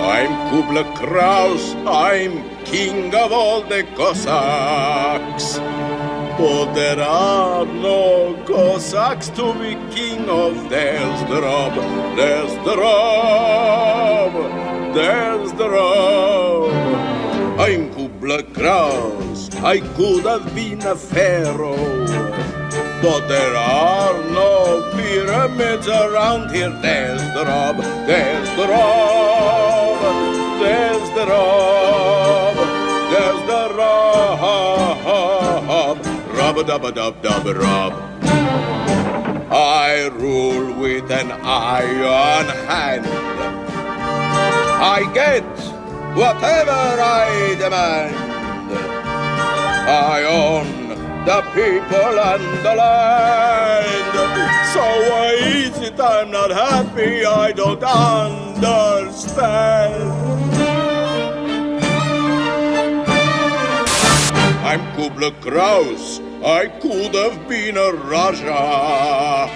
I'm Kubla Kraus, I'm king of all the Cossacks. But there are no Cossacks to be king of. There's the rub, there's the rub, there's the rub. I'm Kubla Kraus, I could have been a pharaoh. But there are no pyramids around here. There's the rub, there's the rub, there's the rub, there's the rub, rub-a-dub-a-dub-dub-rub. I rule with an iron hand. I get whatever I demand. I own the people and the land. So why is it I'm not happy? I don't understand. I'm Kubla Kraus. I could have been a Raja.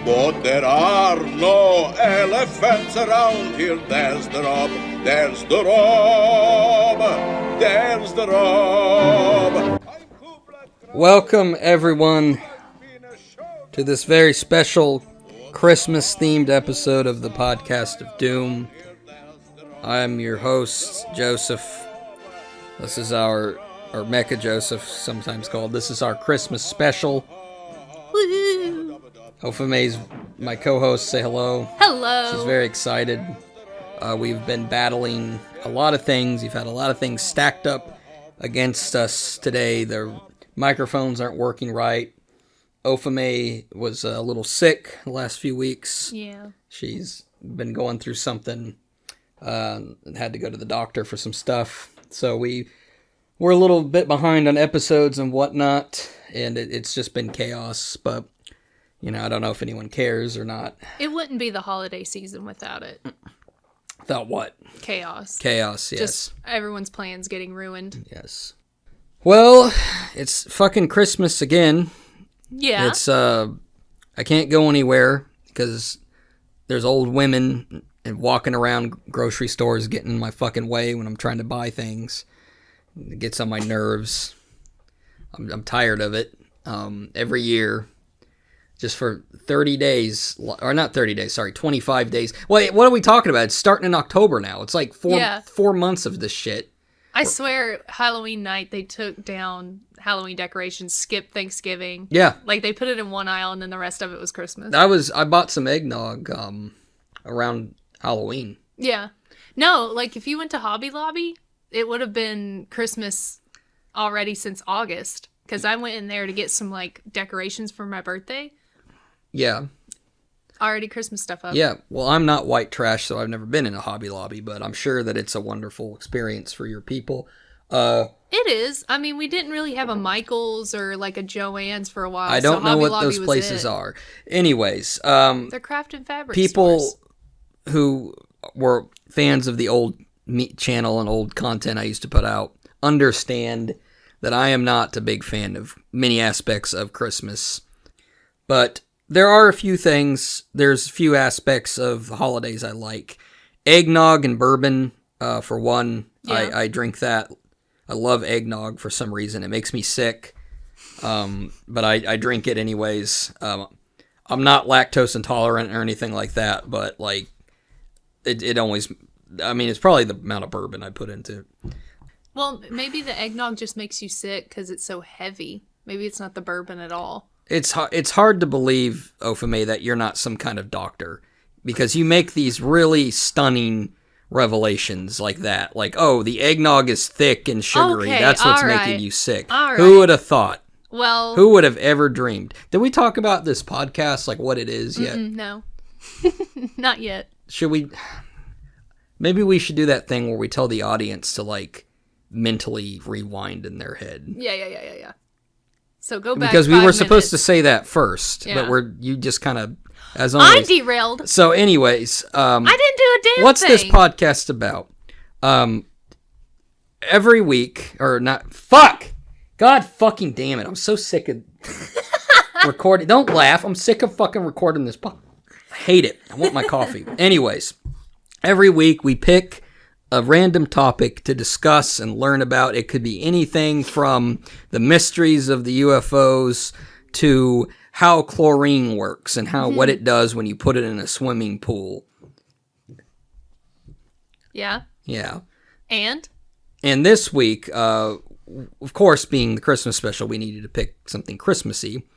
But there are no elephants around here. There's the rub, there's the rub, there's the rub. Welcome, everyone, to this very special Christmas-themed episode of the Podcast of Doom. I'm your host, Joseph. This is or Mecha Joseph, sometimes called. This is our Christmas special. Woo! Ophamae's my co-host. Say hello. Hello. She's very excited. We've been battling a lot of things. We've had a lot of things stacked up against us today. The microphones aren't working right. Ophamae was a little sick the last few weeks. Yeah. She's been going through something. Had to go to the doctor for some stuff. So we're a little bit behind on episodes and whatnot. And it's just been chaos. But, I don't know if anyone cares or not. It wouldn't be the holiday season without it. Without what? Chaos. Chaos, yes. Just everyone's plans getting ruined. Yes. Well, it's fucking Christmas again. Yeah. It's, I can't go anywhere because there's old women and walking around grocery stores getting in my fucking way when I'm trying to buy things. It gets on my nerves. I'm tired of it. Every year, just for 30 days, or not 30 days, sorry, 25 days. Wait, what are we talking about? It's starting in October now. It's like 4 months of this shit. I swear, Halloween night, they took down Halloween decorations, skipped Thanksgiving. Yeah. Like, they put it in one aisle, and then the rest of it was Christmas. I bought some eggnog around Halloween. Yeah. No, like, if you went to Hobby Lobby, it would have been Christmas already since August. Because I went in there to get some, like, decorations for my birthday. Yeah. Already Christmas stuff up. Yeah, well, I'm not white trash, so I've never been in a Hobby Lobby, but I'm sure that it's a wonderful experience for your people. It is. I mean, we didn't really have a Michael's or like a Joann's for a while. I don't know what Lobby those places are. Anyways, they're craft and fabric people stores. Who were fans of the old meat channel and old content I used to put out understand that I am not a big fan of many aspects of Christmas, but there are a few things, there's a few aspects of the holidays I like. Eggnog and bourbon, for one, yeah. I drink that. I love eggnog for some reason. It makes me sick, but I drink it anyways. I'm not lactose intolerant or anything like that, but like, it always, I mean, it's probably the amount of bourbon I put into it. Well, maybe the eggnog just makes you sick because it's so heavy. Maybe it's not the bourbon at all. It's hard to believe, Ophamae, that you're not some kind of doctor, because you make these really stunning revelations like that. Like, oh, the eggnog is thick and sugary. Okay, that's what's right. making you sick. All Who right. would have thought? Well, who would have ever dreamed? Did we talk about this podcast, like what it is yet? No. Not yet. Should we? Maybe we should do that thing where we tell the audience to like mentally rewind in their head. Yeah. So go back because we 5 were supposed to minutes. say that first, Yeah. but you just kind of as always. I derailed. So, anyways, I didn't do a damn what's thing. this podcast about? Every week or not? Fuck! God fucking damn it! I'm so sick of recording. Don't laugh. I'm sick of fucking recording this. I hate it. I want my coffee. Anyways, every week we pick a random topic to discuss and learn about. It could be anything from the mysteries of the UFOs to how chlorine works and what it does when you put it in a swimming pool. Yeah. Yeah. And this week, of course, being the Christmas special, we needed to pick something Christmassy.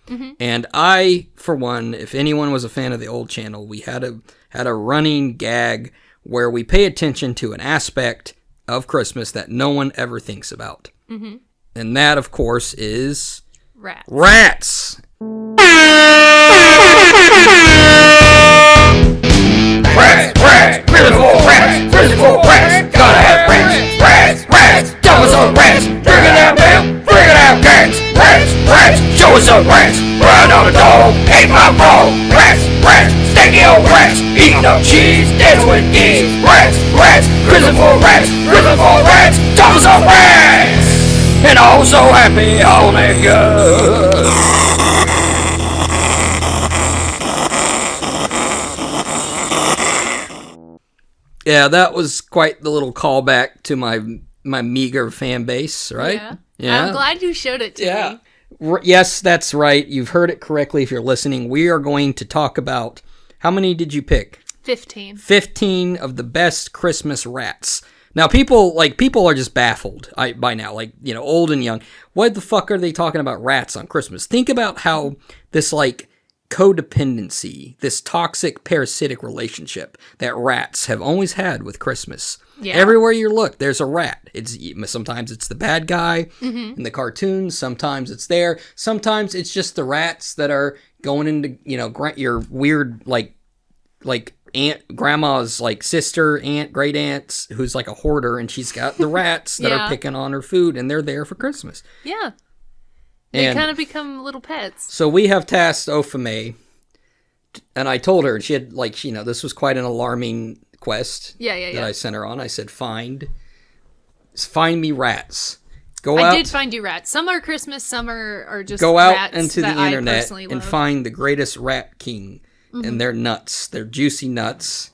And I, for one, if anyone was a fan of the old channel, we had a running gag where we pay attention to an aspect of Christmas that no one ever thinks about. And that, of course, is... rats. Rats! Rats! Critical rats! Critical rats! Gotta have rats! Rats! Tell us some rats! Bring it out, man! Bring it out, cats! Rats! Show us some rats! Run on the dog! Ain't my ball! Rats! Sticky old rats! Eating up cheese! Dance with geese! Rats! Critical rats! Critical rats! Tell us some rats! And also happy holidays! Yeah, that was quite the little callback to my meager fan base, right? Yeah. I'm glad you showed it to me. Yes, that's right. You've heard it correctly if you're listening. We are going to talk about, how many did you pick? 15. 15 of the best Christmas rats. Now, people are just baffled by now, old and young. What the fuck are they talking about rats on Christmas? Think about how this, codependency, this toxic parasitic relationship that rats have always had with Christmas. Yeah. Everywhere you look, there's a rat. Sometimes it's the bad guy in the cartoons. Sometimes it's there. Sometimes it's just the rats that are going into, your weird, grandma's sister, aunt, great aunts, who's like a hoarder, and she's got the rats that are picking on her food, and they're there for Christmas. Yeah. They kind of become little pets. So we have tasked Ophamae, and I told her, and she had, this was quite an alarming quest that I sent her on. I said, find me rats. I did find you rats. Some are Christmas, some are just go out rats into the that internet and find the greatest rat king. And they're nuts. They're juicy nuts.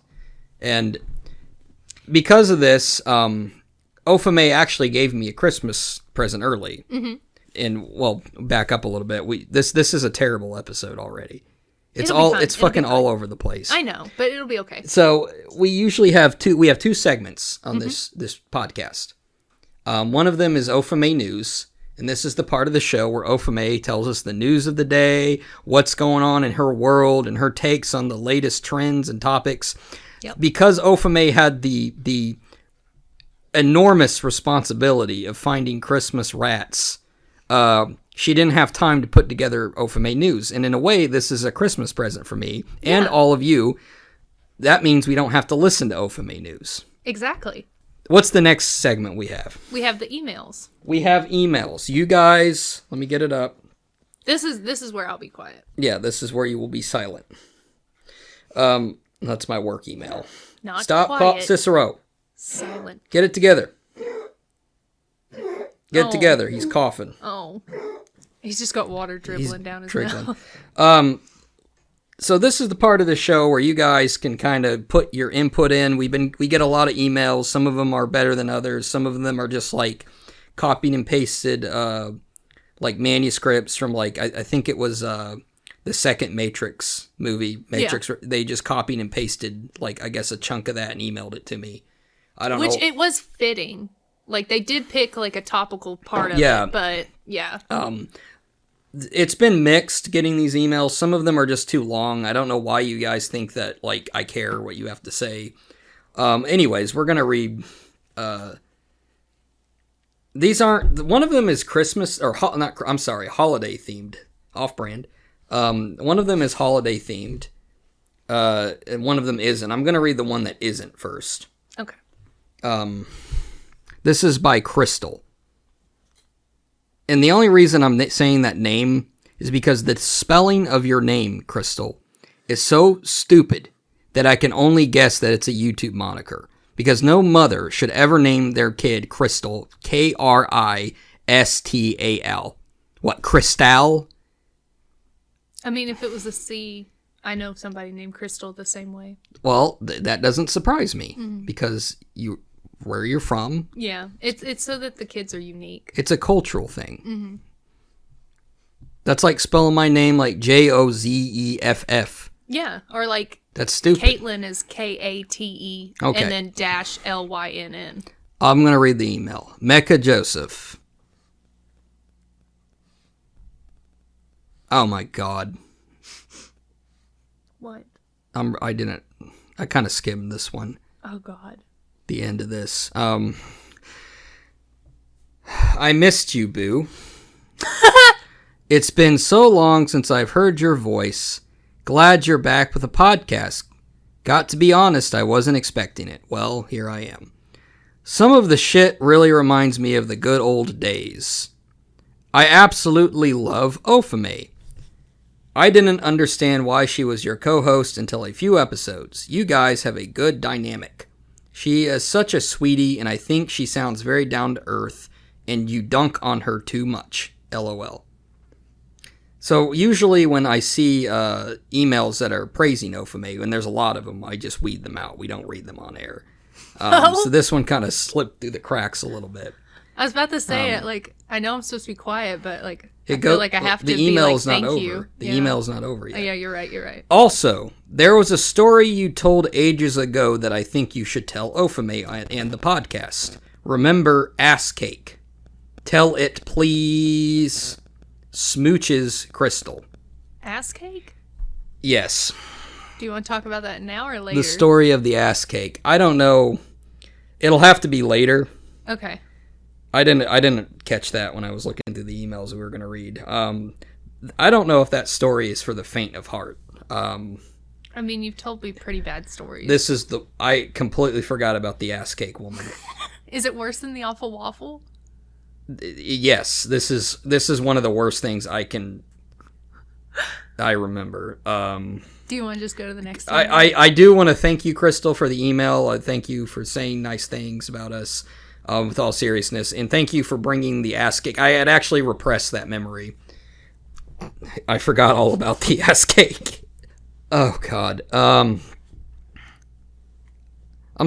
And because of this, Ophamae actually gave me a Christmas present early. And, back up a little bit. This is a terrible episode already. It's fucking all over the place. I know, but it'll be okay. So we usually have two segments on this podcast. One of them is Ophamae News. And this is the part of the show where Ophamae tells us the news of the day, what's going on in her world, and her takes on the latest trends and topics. Yep. Because Ophamae had the enormous responsibility of finding Christmas rats, she didn't have time to put together Ophamae News. And in a way, this is a Christmas present for me and all of you. That means we don't have to listen to Ophamae News. Exactly. What's the next segment we have? We have the emails. We have emails. You guys, let me get it up. This is where I'll be quiet. Yeah, this is where you will be silent. That's my work email. Not Stop, quiet. call Cicero. Silent. Get it together. Get it together. He's coughing. Oh. He's just got water dribbling down his mouth. So this is the part of the show where you guys can kind of put your input in. We get a lot of emails. Some of them are better than others. Some of them are just copied and pasted manuscripts from I think it was the second Matrix movie. Matrix. Yeah. They just copied and pasted I guess a chunk of that and emailed it to me. I don't know. Which it was fitting. They did pick a topical part of it, but yeah. It's been mixed getting these emails. Some of them are just too long. I don't know why you guys think that I care what you have to say. Anyways, we're gonna read. These aren't. One of them is Christmas holiday themed, off-brand. One of them is holiday themed, and one of them isn't. I'm gonna read the one that isn't first. Okay. This is by Crystal. And the only reason I'm saying that name is because the spelling of your name, Crystal, is so stupid that I can only guess that it's a YouTube moniker. Because no mother should ever name their kid Crystal, Kristal. What, Crystal? I mean, if it was a C, I know somebody named Crystal the same way. Well, that doesn't surprise me. Because where you're from. Yeah, it's so that the kids are unique. It's a cultural thing. Mm-hmm. That's like spelling my name like Jozeff. Yeah, or like that's stupid. Caitlin is Kate, okay. and then -Lynn. I'm gonna read the email. Mecha Joseph. Oh my God. What? I kind of skimmed this one. Oh God. The end of this. I missed you, Boo. It's been so long since I've heard your voice. Glad you're back with a podcast. Got to be honest, I wasn't expecting it. Well, here I am. Some of the shit really reminds me of the good old days. I absolutely love Ophamae. I didn't understand why she was your co-host until a few episodes. You guys have a good dynamic. She is such a sweetie, and I think she sounds very down to earth, and you dunk on her too much. LOL. So usually when I see emails that are praising Ophamae, and there's a lot of them, I just weed them out. We don't read them on air. So this one kind of slipped through the cracks a little bit. I was about to say it. Like, I know I'm supposed to be quiet, but like, I feel like I have to be like, thank not you. Over. The email's not over yet. Oh, yeah, you're right. Also, there was a story you told ages ago that I think you should tell Ophamae and the podcast. Remember Ass Cake. Tell it, please. Smooches, Crystal. Ass cake? Yes. Do you want to talk about that now or later? The story of the ass cake. I don't know. It'll have to be later. Okay. I didn't catch that when I was looking through the emails we were going to read. I don't know if that story is for the faint of heart. I mean, you've told me pretty bad stories. I completely forgot about the ass cake woman. Is it worse than the awful waffle? Yes, this is one of the worst things I remember. Do you want to just go to the next one? I do want to thank you, Crystal, for the email. Thank you for saying nice things about us, with all seriousness. And thank you for bringing the ass cake. I had actually repressed that memory. I forgot all about the ass cake. Oh, God. I'm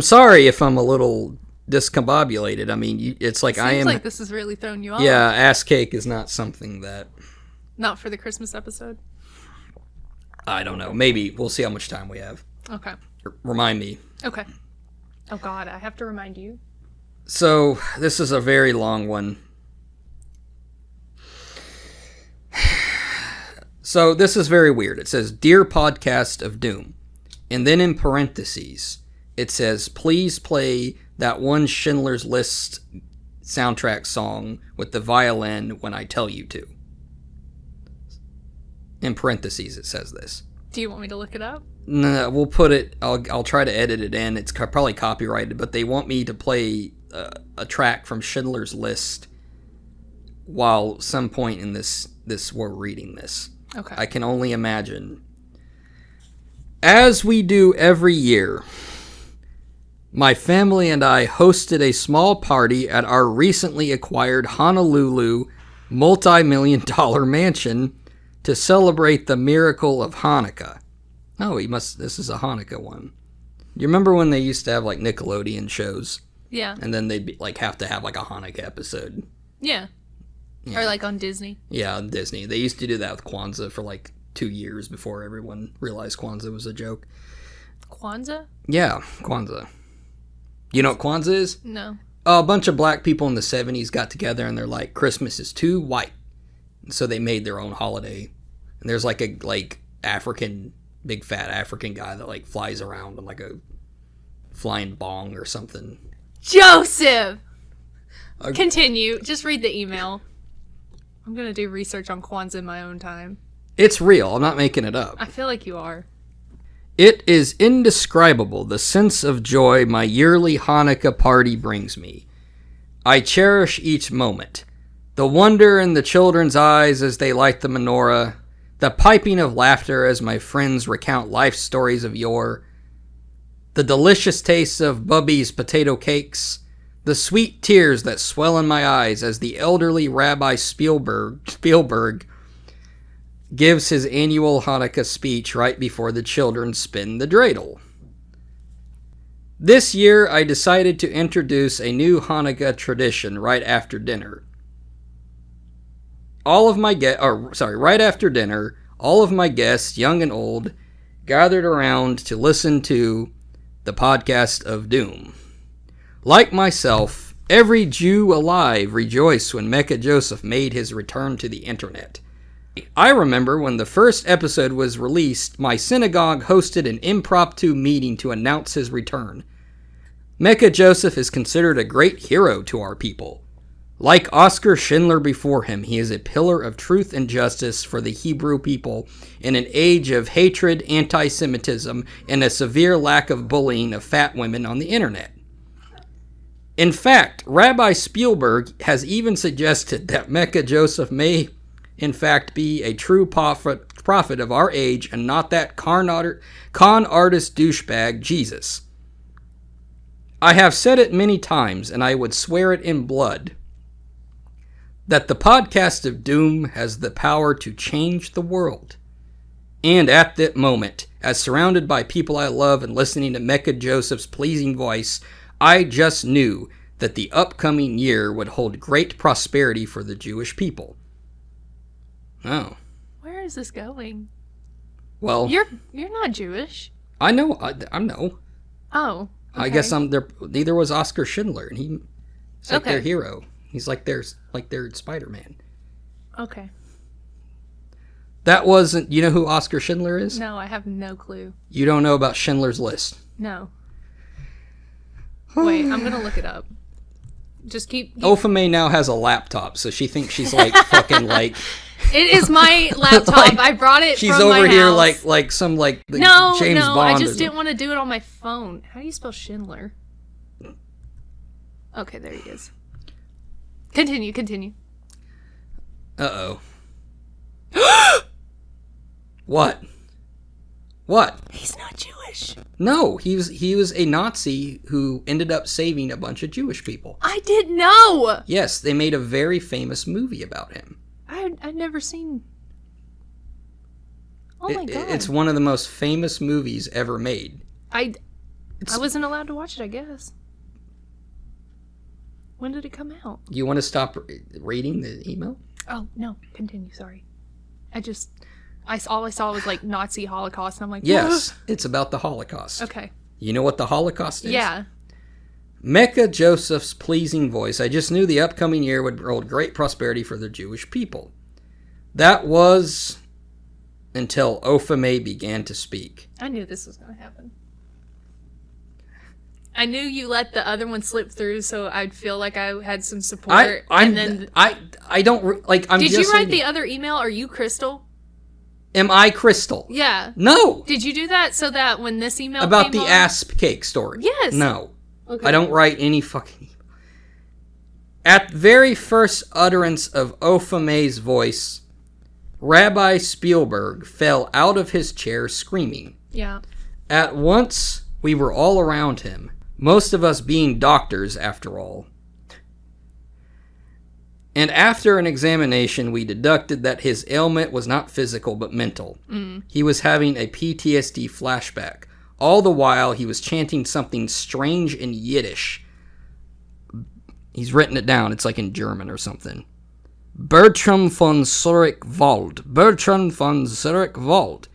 sorry if I'm a little discombobulated. I mean, it's like I am. Seems like this is really throwing you off. Yeah, ass cake is not something that. Not for the Christmas episode? I don't know. Maybe. We'll see how much time we have. Okay. Remind me. Okay. Oh, God, I have to remind you. So, this is a very long one. So, this is very weird. It says, Dear Podcast of Doom. And then in parentheses, it says, please play that one Schindler's List soundtrack song with the violin when I tell you to. In parentheses, it says this. Do you want me to look it up? No, we'll put it. I'll try to edit it in. It's probably copyrighted, but they want me to play a track from Schindler's List while some point in this we're reading this. Okay. I can only imagine. As we do every year, my family and I hosted a small party at our recently acquired Honolulu multi-million-dollar mansion to celebrate the miracle of Hanukkah. Oh, this is a Hanukkah one. You remember when they used to have like Nickelodeon shows? Yeah. And then they'd have to have like a Hanukkah episode. Yeah. Or like on Disney. Yeah, on Disney. They used to do that with Kwanzaa for like 2 years before everyone realized Kwanzaa was a joke. Kwanzaa? Yeah, Kwanzaa. You know what Kwanzaa is? No. A bunch of black people in the 70s got together and they're like, Christmas is too white. And so they made their own holiday. And there's like a big fat African guy that like flies around on like a flying bong or something. Joseph! Continue. Just read the email. I'm going to do research on Kwanzaa in my own time. It's real. I'm not making it up. I feel like you are. It is indescribable, the sense of joy my yearly Hanukkah party brings me. I cherish each moment. The wonder in the children's eyes as they light the menorah, the piping of laughter as my friends recount life stories of yore, the delicious taste of Bubby's potato cakes, the sweet tears that swell in my eyes as the elderly Rabbi Spielberg gives his annual Hanukkah speech right before the children spin the dreidel. This year, I decided to introduce a new Hanukkah tradition right after dinner. Right after dinner, all of my guests, young and old, gathered around to listen to the podcast of Doom. Like myself, every Jew alive rejoiced when Mecha Joseph made his return to the internet. I remember when the first episode was released, my synagogue hosted an impromptu meeting to announce his return. Mecha Joseph is considered a great hero to our people. Like Oskar Schindler before him, he is a pillar of truth and justice for the Hebrew people in an age of hatred, anti-Semitism, and a severe lack of bullying of fat women on the internet. In fact, Rabbi Spielberg has even suggested that Mecha Joseph may, in fact, be a true prophet of our age and not that con artist douchebag Jesus. I have said it many times, and I would swear it in blood, that the podcast of Doom has the power to change the world. And at that moment, as surrounded by people I love and listening to Mecha Joseph's pleasing voice, I just knew that the upcoming year would hold great prosperity for the Jewish people. Oh. Where is this going? Well, You're not Jewish. I know. I know. Oh. Okay. I guess I'm there. Neither was Oskar Schindler, and he's like their hero. He's like their Spider-Man. Okay. That wasn't. You know who Oskar Schindler is? No, I have no clue. You don't know about Schindler's List? No. Wait, I'm gonna look it up. Just keep. Ophamae now has a laptop, so she thinks she's like fucking like. It is my laptop. Like, I brought it. She's from over my here house. like some like the No, James no. Bond. I just didn't want to do it on my phone. How do you spell Schindler? Okay, there he is. Continue. Uh-oh. What? He's not Jewish. No, he was a Nazi who ended up saving a bunch of Jewish people. I didn't know. Yes, they made a very famous movie about him. I've never seen. Oh my god! It's one of the most famous movies ever made. I wasn't allowed to watch it, I guess. When did it come out? You want to stop reading the email? Oh no, continue. Sorry. All I saw was like Nazi Holocaust, and I'm like, yes, what? it's about the Holocaust. Okay. You know what the Holocaust is? Yeah. Mecha Joseph's pleasing voice. I just knew the upcoming year would hold great prosperity for the Jewish people. That was until Ophamae began to speak. I knew this was going to happen. I knew you let the other one slip through, so I'd feel like I had some support. I don't like. I'm Did just you write saying, the other email? Are you Crystal? Am I Crystal? Yeah. No. Did you do that so that when this email About came the on, asp cake story? Yes. No. Okay. I don't write any fucking. At very first utterance of Ophamae's voice, Rabbi Spielberg fell out of his chair screaming. Yeah. At once, we were all around him, most of us being doctors after all. And after an examination, we deducted that his ailment was not physical but mental. He was having a PTSD flashback. All the while, he was chanting something strange in Yiddish. He's written it down. It's like in German or something. Bertram von Zurich-Wald. Bertram von Zurich-Wald.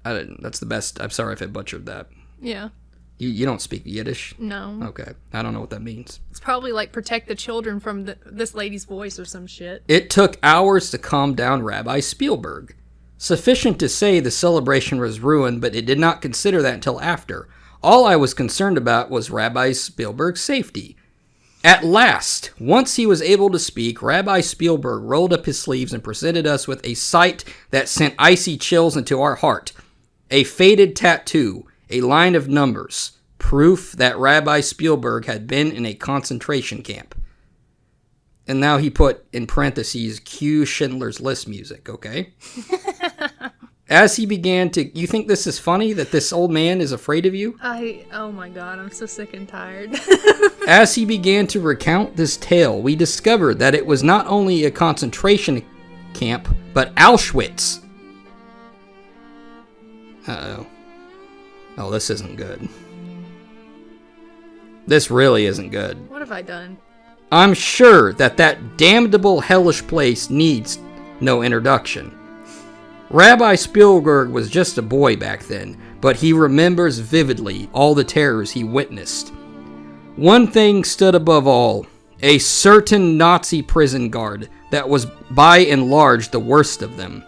That's the best. I'm sorry if I butchered that. Yeah. You don't speak Yiddish? No. Okay. I don't know what that means. It's probably like protect the children from this lady's voice or some shit. It took hours to calm down Rabbi Spielberg. Sufficient to say the celebration was ruined, but it did not consider that until after. All I was concerned about was Rabbi Spielberg's safety. At last, once he was able to speak, Rabbi Spielberg rolled up his sleeves and presented us with a sight that sent icy chills into our heart. A faded tattoo, a line of numbers, proof that Rabbi Spielberg had been in a concentration camp. And now he put in parentheses, cue Schindler's List music, okay? As he began to... You think this is funny, that this old man is afraid of you? Oh my god, I'm so sick and tired. As he began to recount this tale, we discovered that it was not only a concentration camp, but Auschwitz. Uh-oh. Oh, this isn't good. This really isn't good. What have I done? I'm sure that damnable hellish place needs no introduction. Rabbi Spielberg was just a boy back then, but he remembers vividly all the terrors he witnessed. One thing stood above all, a certain Nazi prison guard that was by and large the worst of them.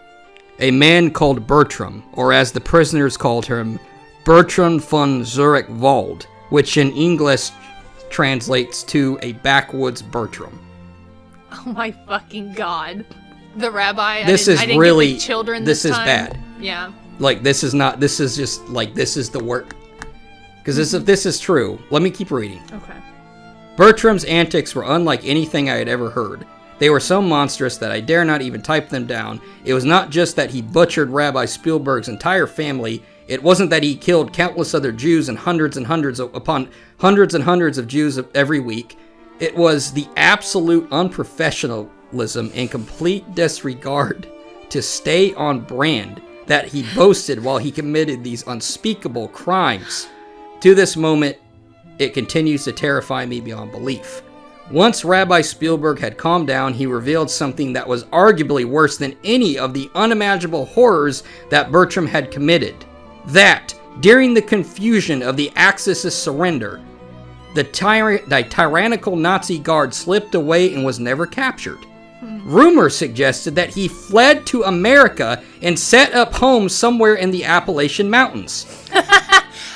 A man called Bertram, or as the prisoners called him, Bertram von Zurich-Wald, which in English translates to a backwoods Bertram. Oh my fucking god. The rabbi. This I is didn't really get the children this is time. bad. Yeah. Like this is not. This is just like this is the work. Because if this is true, let me keep reading. Okay. Bertram's antics were unlike anything I had ever heard. They were so monstrous that I dare not even type them down. It was not just that he butchered Rabbi Spielberg's entire family. It wasn't that he killed countless other Jews and hundreds upon hundreds and hundreds of Jews every week. It was the absolute unprofessionalism and complete disregard to stay on brand that he boasted while he committed these unspeakable crimes. To this moment, it continues to terrify me beyond belief. Once Rabbi Spielberg had calmed down, he revealed something that was arguably worse than any of the unimaginable horrors that Bertram had committed. That, during the confusion of the Axis' surrender, the tyrannical Nazi guard slipped away and was never captured. Rumors suggested that he fled to America and set up home somewhere in the Appalachian Mountains.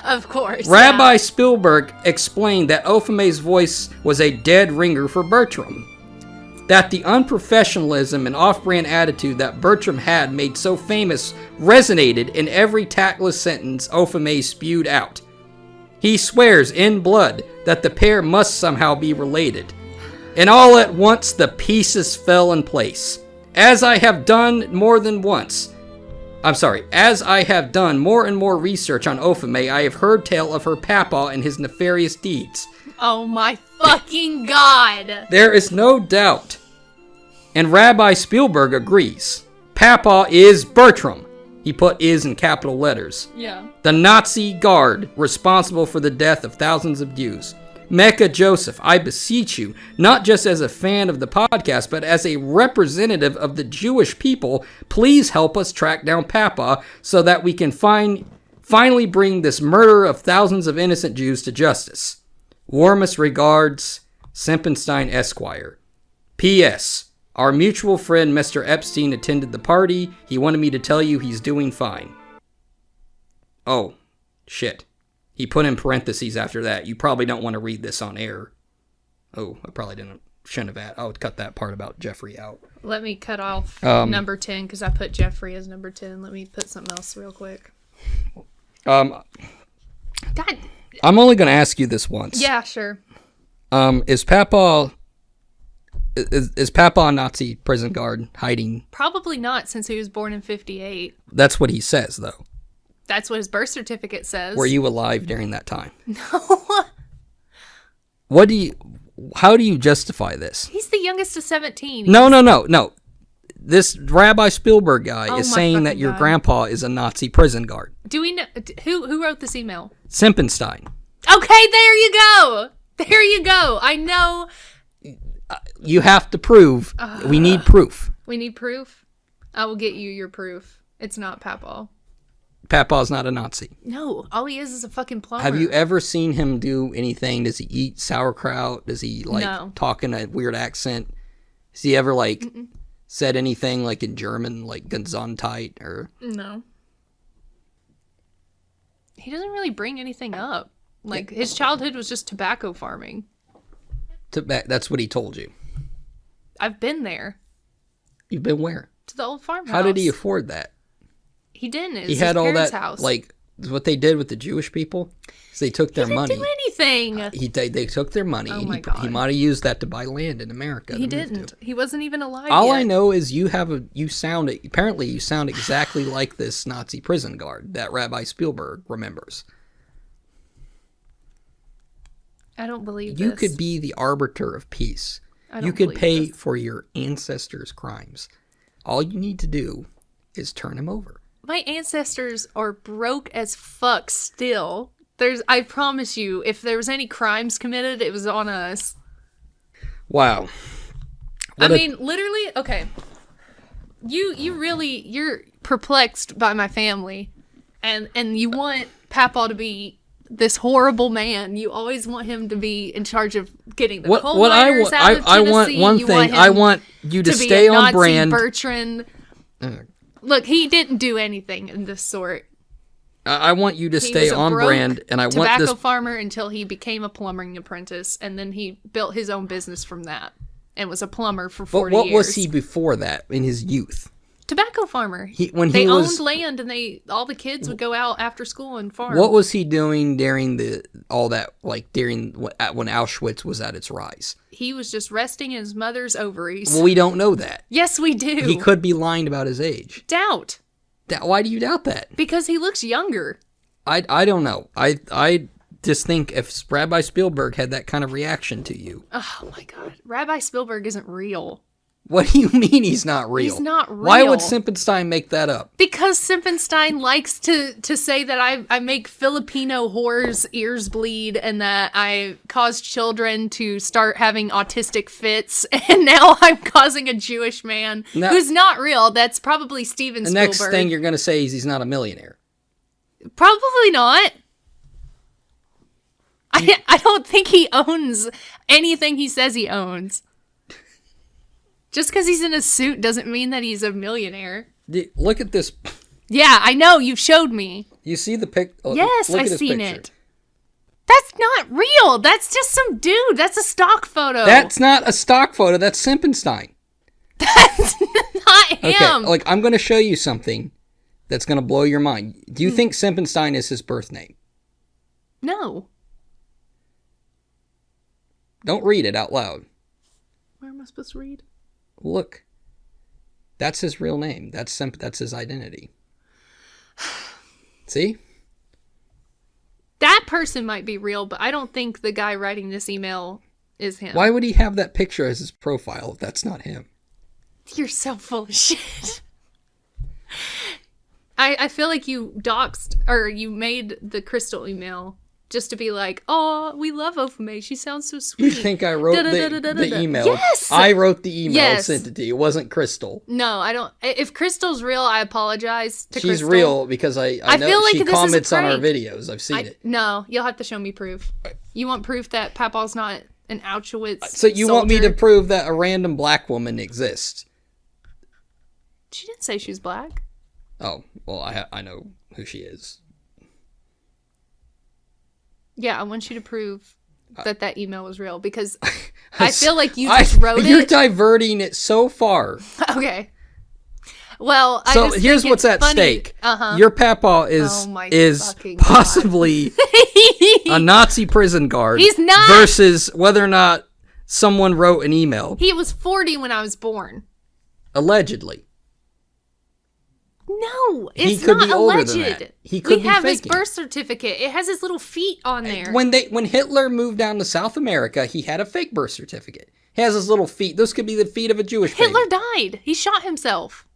Of course. Rabbi Spielberg explained that Ophamae's voice was a dead ringer for Bertram. That the unprofessionalism and off-brand attitude that Bertram had made so famous resonated in every tactless sentence Ophamae spewed out. He swears in blood that the pair must somehow be related. And all at once the pieces fell in place. As I have done more and more research on Ophamae, I have heard tale of her papa and his nefarious deeds. Oh my fucking god! There is no doubt. And Rabbi Spielberg agrees. Papa is Bertram. He put "is" in capital letters. Yeah. The Nazi guard responsible for the death of thousands of Jews. Mecha Joseph, I beseech you, not just as a fan of the podcast, but as a representative of the Jewish people, please help us track down Papa so that we can finally bring this murder of thousands of innocent Jews to justice. Warmest regards, Simpenstein Esquire. P.S. Our mutual friend Mr. Epstein attended the party. He wanted me to tell you he's doing fine. Oh, shit. He put in parentheses after that. You probably don't want to read this on air. Oh, I probably shouldn't have. I would cut that part about Jeffrey out. Let me cut off number 10 because I put Jeffrey as number 10. Let me put something else real quick. God. I'm only going to ask you this once. Yeah, sure. Is Papa a Nazi prison guard hiding? Probably not, since he was born in 1958. That's what he says, though. That's what his birth certificate says. Were you alive during that time? No. How do you justify this? He's the youngest of 17. No. This Rabbi Spielberg guy is saying that your God. grandpa is a Nazi prison guard. Do we know who wrote this email? Simpenstein. Okay, there you go. There you go. I know. You have to prove. We need proof. We need proof. I will get you your proof. It's not Papa. Papa's not a Nazi. No, all he is a fucking plumber. Have you ever seen him do anything? Does he eat sauerkraut? Does he talk in a weird accent? Has he ever said anything in German, like Gesundheit or? No. He doesn't really bring anything up. His childhood was just tobacco farming. That's what he told you. I've been there. You've been where? To the old farmhouse. How did he afford that? He didn't. He had all that, house. What they did with the Jewish people is they took their money. He didn't do anything. They took their money. Oh and my God. He might have used that to buy land in America. He didn't. He wasn't even alive All yet. I know is apparently you sound exactly like this Nazi prison guard that Rabbi Spielberg remembers. I don't believe You this. could be the arbiter of peace. I You don't could believe pay this. for your ancestors' crimes. All you need to do is turn him over. My ancestors are broke as fuck still. I promise you, if there was any crimes committed, it was on us. Wow. Literally, okay. You're perplexed by my family, and you want Papaw to be this horrible man. You always want him to be in charge of getting the coal miners out of Tennessee. I want one thing. I want you to stay on brand. Bertrand. Look, he didn't do anything in this sort. I want you to stay on brand, and I want this tobacco farmer until he became a plumbing apprentice, and then he built his own business from that, and was a plumber for 40 years. What was he before that in his youth? Tobacco farmer. They owned land, and all the kids would go out after school and farm. What was he doing during when Auschwitz was at its rise? He was just resting in his mother's ovaries. Well, we don't know that. Yes, we do. He could be lying about his age. Doubt. Why do you doubt that? Because he looks younger. I don't know. I just think if Rabbi Spielberg had that kind of reaction to you. Oh my God. Rabbi Spielberg isn't real. What do you mean he's not real? He's not real. Why would Simpenstein make that up? Because Simpenstein likes to say that I make Filipino whores' ears bleed and that I cause children to start having autistic fits, and now I'm causing a Jewish man who's not real. That's probably Steven Spielberg. The next thing you're going to say is he's not a millionaire. Probably not. I don't think he owns anything he says he owns. Just because he's in a suit doesn't mean that he's a millionaire. Look at this. Yeah, I know. You showed me. You see the pic? Yes, I've seen it. That's not real. That's just some dude. That's a stock photo. That's not a stock photo. That's Simpenstein. That's not him. Okay, I'm going to show you something that's going to blow your mind. Do you think Simpenstein is his birth name? No. Don't read it out loud. Where am I supposed to read? Look, that's his real name. That's his identity. See? That person might be real, but I don't think the guy writing this email is him. Why would he have that picture as his profile if that's not him? You're so full of shit. I feel like you doxed, or you made the Crystal email just to be like, oh, we love Ophamae. She sounds so sweet. You think I wrote the email? Yes! I wrote the email and sent it to you. It wasn't Crystal. No, I don't. If Crystal's real, I apologize to Crystal. She's real because I know feel like she this comments is a on our prank. videos. I've seen it. No, you'll have to show me proof. You want proof that Papaw's not an Auschwitz So you want me to prove that a random black woman exists? She didn't say she was black. Oh, well, I know who she is. Yeah, I want you to prove that email was real, because I feel like you just wrote it. You're diverting it so far. Okay. Well, so here's what's at stake. Your Papaw is possibly a Nazi prison guard. He's not. Versus whether or not someone wrote an email. He was 40 when I was born. Allegedly. No, it's he could not be older alleged. Than that. He could we have be his birth certificate. It has his little feet on there. When Hitler moved down to South America, he had a fake birth certificate. He has his little feet. Those could be the feet of a Jewish baby. Hitler died. He shot himself.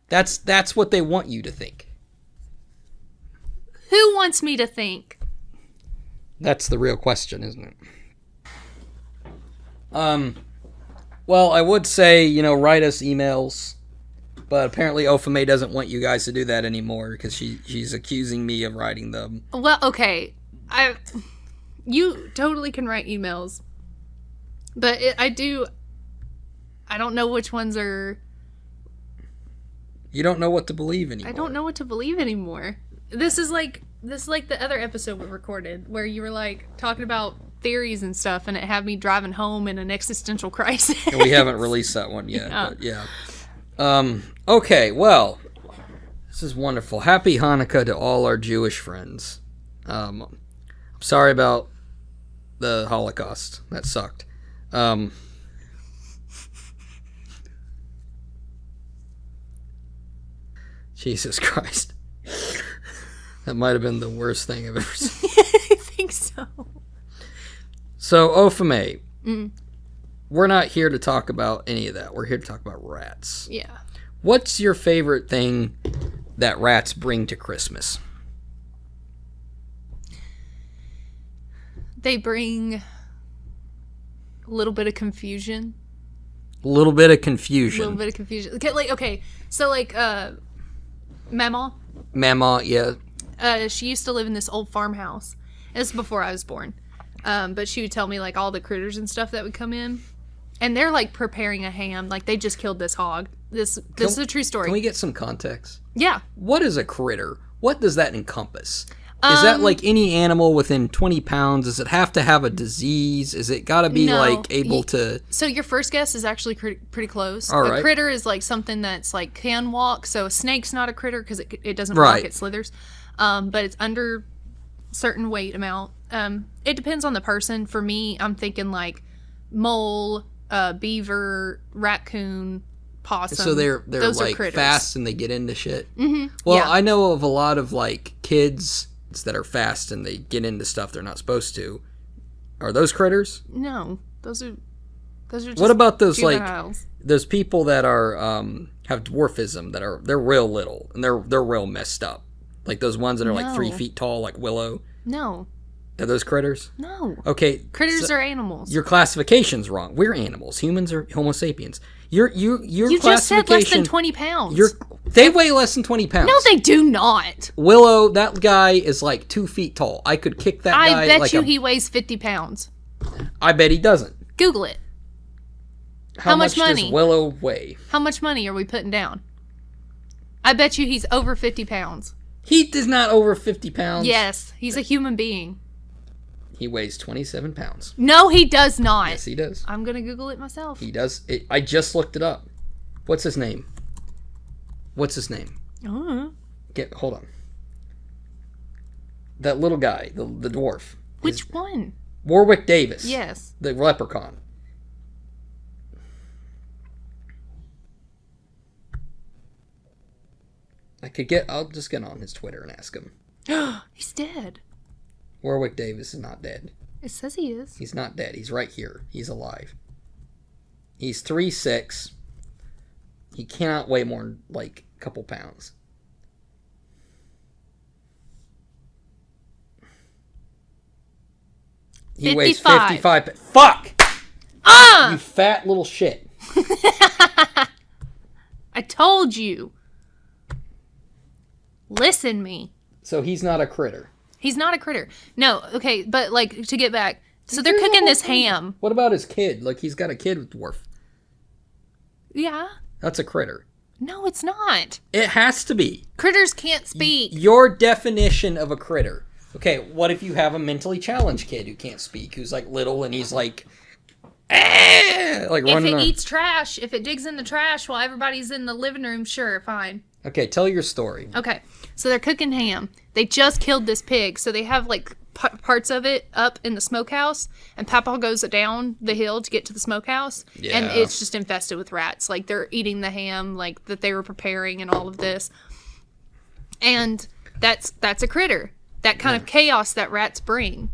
That's what they want you to think. Who wants me to think? That's the real question, isn't it? Well, I would say, write us emails. But apparently Ophamae doesn't want you guys to do that anymore because she's accusing me of writing them. Well, okay. You totally can write emails. But I don't know which ones are... You don't know what to believe anymore. I don't know what to believe anymore. This is like the other episode we recorded where you were like talking about theories and stuff, and it had me driving home in an existential crisis. And we haven't released that one yet, but yeah. Okay, well, this is wonderful. Happy Hanukkah to all our Jewish friends. I'm sorry about the Holocaust. That sucked. Jesus Christ. That might have been the worst thing I've ever seen. I think so. So, Ophamae. We're not here to talk about any of that. We're here to talk about rats. Yeah. What's your favorite thing that rats bring to Christmas? They bring a little bit of confusion. A little bit of confusion. Okay, so like, Mama. Mama, yeah. She used to live in this old farmhouse. This is before I was born. But she would tell me, like, all the critters and stuff that would come in. And they're, like, preparing a ham. Like, they just killed this hog. This is a true story. Can we get some context? Yeah. What is a critter? What does that encompass? Is that like any animal within 20 pounds? Does it have to have a disease? Is it got to be like able to... So your first guess is actually pretty close. All right. A critter is like something that's like can walk. So a snake's not a critter because it doesn't walk, it slithers. But it's under certain weight amount. It depends on the person. For me, I'm thinking like mole, beaver, raccoon, possum. So they're Those like are fast and they get into shit. Mm-hmm. Well, yeah. I know of a lot of like kids that are fast and they get into stuff they're not supposed to. Are those critters? No, those are just what about those juveniles. Like those people that are have dwarfism they're real little and they're real messed up, like those ones that are like 3 feet tall, like Willow? No. Are those critters? No. Okay. Critters are animals. Your classification's wrong. We're animals. Humans are Homo sapiens. Your you just said less than 20 pounds. They weigh less than 20 pounds. No, they do not. Willow, that guy is like 2 feet tall. I could kick that guy. I bet you he weighs 50 pounds. I bet he doesn't. Google it. How much money does Willow weigh? How much money are we putting down? I bet you he's over 50 pounds. He is not over 50 pounds. Yes, he's a human being. He weighs 27 pounds. No, he does not. Yes, he does. I'm going to Google it myself. He does. I just looked it up. What's his name? Hold on. That little guy, the dwarf. Which one? Warwick Davis. Yes. The leprechaun. I'll just get on his Twitter and ask him. He's dead. Warwick Davis is not dead. It says he is. He's not dead. He's right here. He's alive. He's 3'6". He cannot weigh more than like a couple pounds. He weighs 55. Fuck! You fat little shit. I told you. Listen me. So he's not a critter. He's not a critter. No, okay, but like to get back. So they're cooking this ham. What about his kid? Like he's got a kid with dwarf. Yeah. That's a critter. No, it's not. It has to be. Critters can't speak. Your definition of a critter. Okay, what if you have a mentally challenged kid who can't speak, who's like little and he's like, like running If it around. eats trash, if it digs in the trash while everybody's in the living room, sure, fine. Okay, tell your story. Okay, so they're cooking ham. They just killed this pig, so they have like parts of it up in the smokehouse, and Papa goes down the hill to get to the smokehouse, and it's just infested with rats. Like they're eating the ham, like that they were preparing, and all of this. And that's a critter. That kind of chaos that rats bring.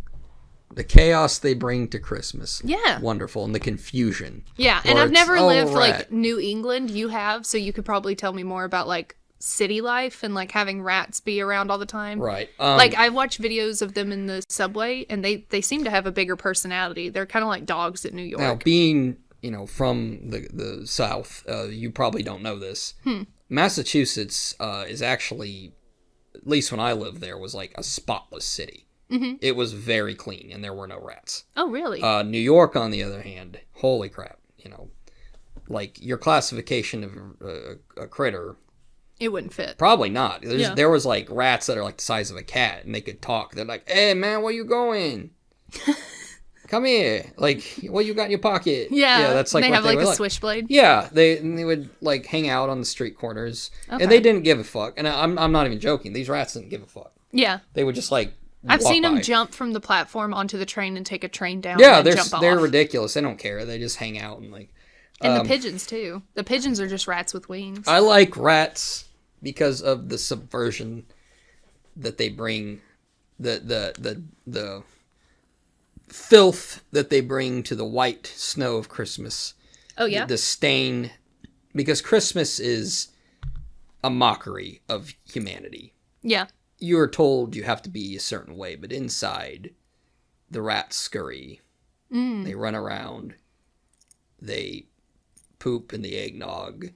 The chaos they bring to Christmas. Yeah. Wonderful. And the confusion. Yeah, and I've never lived like New England. You have, so you could probably tell me more about like city life and like having rats be around all the time. Right. Like I watch videos of them in the subway and they seem to have a bigger personality. They're kind of like dogs in New York. Now, being, from the South, you probably don't know this. Massachusetts is actually, at least when I lived there, was like a spotless city. Mm-hmm. It was very clean, and there were no rats. Oh, really? New York, on the other hand, holy crap, like your classification of a critter. It wouldn't fit. Probably not. There was like rats that are like the size of a cat, and they could talk. They're like, "Hey, man, where you going? Come here. Like, what you got in your pocket?" Yeah, that's like they what have they like were a switchblade. Yeah, they would like hang out on the street corners, and they didn't give a fuck. And I'm not even joking. These rats didn't give a fuck. Yeah, they would just like. I've seen them jump from the platform onto the train and take a train down. Yeah, and jump off. They're ridiculous. They don't care. They just hang out and like. And the pigeons too. The pigeons are just rats with wings. I like rats because of the subversion that they bring, the filth that they bring to the white snow of Christmas. Oh yeah. The stain, because Christmas is a mockery of humanity. Yeah. You are told you have to be a certain way, but inside, the rats scurry. They run around. They poop in the eggnog.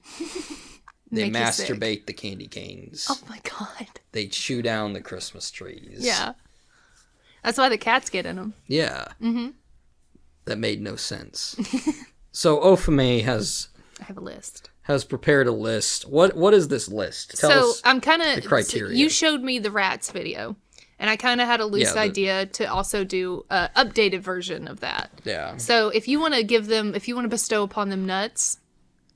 They masturbate the candy canes. Oh my god. They chew down the Christmas trees. Yeah. That's why the cats get in them. Yeah. Mm-hmm. That made no sense. So Ophamae I have a list. Has prepared a list. What is this list? Tell us I'm kind of the criteria. You showed me the rats video, and I kind of had a loose idea to also do an updated version of that. Yeah. So if you want to bestow upon them nuts,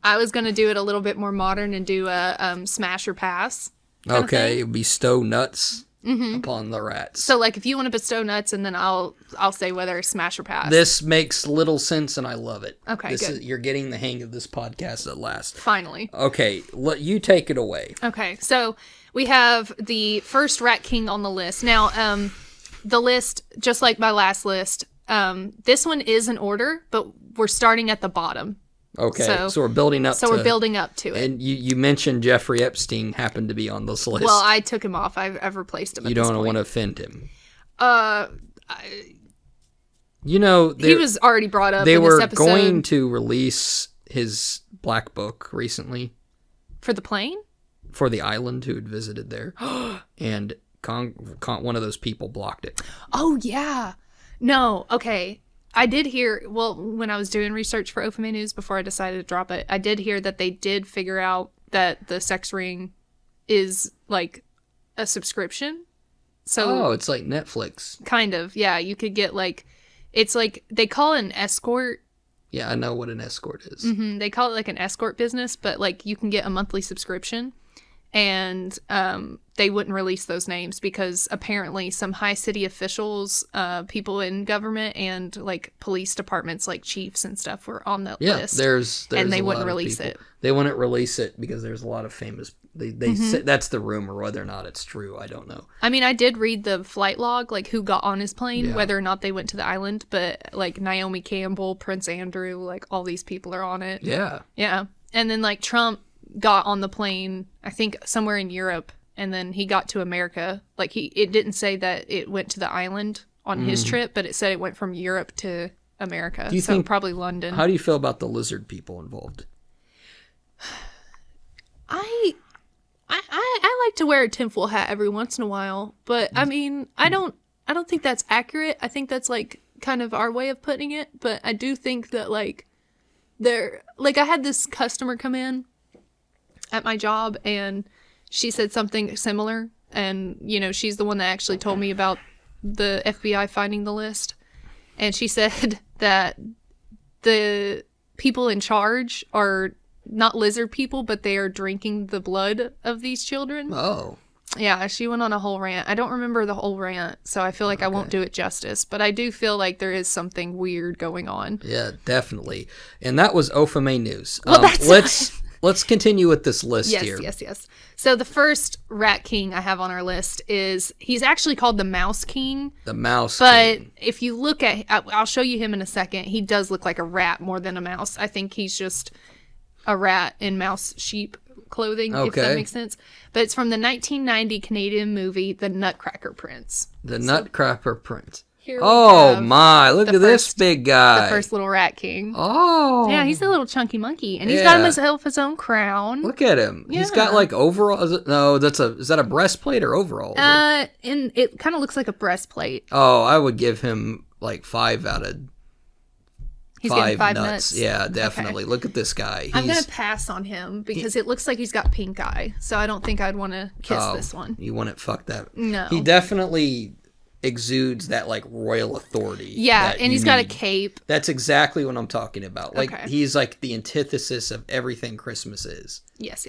I was going to do it a little bit more modern and do a smash or pass. Okay, bestow nuts upon the rats. So like if you want to bestow nuts, and then I'll say whether smash or pass. This makes little sense, and I love it. Okay, good. You're getting the hang of this podcast at last. Finally. Okay, you take it away. Okay, so we have the first Rat King on the list. Now, the list, just like my last list, this one is in order, but we're starting at the bottom. Okay, so we're building up we're building up to it. And you mentioned Jeffrey Epstein happened to be on this list. Well, I took him off. I've replaced him at this point. You don't want to offend him. He was already brought up in this episode. They were going to release his black book recently. For the plane? For the island who had visited there. And one of those people blocked it. Oh, yeah. No, okay. I did hear, when I was doing research for Ophamae News before I decided to drop it, I did hear that they did figure out that the sex ring is like a subscription. So it's like Netflix. Kind of, yeah. You could get it's like, they call it an escort. Yeah, I know what an escort is. Mm-hmm. They call it like an escort business, but like you can get a monthly subscription. And they wouldn't release those names because apparently some high city officials, people in government, and like police departments, like chiefs and stuff, were on that list. There's and they wouldn't release it. They wouldn't release it because there's a lot of famous. They say that's the rumor. Whether or not it's true, I don't know. I mean, I did read the flight log, like who got on his plane, whether or not they went to the island. But like Naomi Campbell, Prince Andrew, like all these people are on it. Yeah. Yeah, and then like Trump got on the plane, I think somewhere in Europe, and then he got to America. Like it didn't say that it went to the island on his trip, but it said it went from Europe to America. Do you think probably London? How do you feel about the lizard people involved? I like to wear a tinfoil hat every once in a while, but I mean, I don't think that's accurate. I think that's like kind of our way of putting it, but I do think that like I had this customer come in at my job, and she said something similar, and she's the one that actually told me about the FBI finding the list, and she said that the people in charge are not lizard people, but they are drinking the blood of these children. Oh. Yeah, she went on a whole rant. I don't remember the whole rant, so I feel like I won't do it justice, but I do feel like there is something weird going on. Yeah, definitely. And that was Ophamae News. Well, Let's continue with this list here. Yes. So the first Rat King I have on our list he's actually called the Mouse King. The Mouse King. But if you look at, I'll show you him in a second. He does look like a rat more than a mouse. I think he's just a rat in mouse sheep clothing, if that makes sense. But it's from the 1990 Canadian movie, The Nutcracker Prince. Nutcracker Prince. My, look at this big guy. The first little Rat King. Oh. Yeah, he's a little chunky monkey. And he's got himself his own crown. Look at him. Yeah. He's got like overall. Is that a breastplate or overall? And it kind of looks like a breastplate. Oh, I would give him like 5 out of He's getting 5 nuts. Yeah, definitely. Okay. Look at this guy. I'm going to pass on him because it looks like he's got pink eye. So I don't think I'd want to kiss this one. You wouldn't fuck that. No. He definitely exudes that like royal authority. Yeah, and he's got a cape. That's exactly what I'm talking about. Like he's like the antithesis of everything Christmas is. Yes.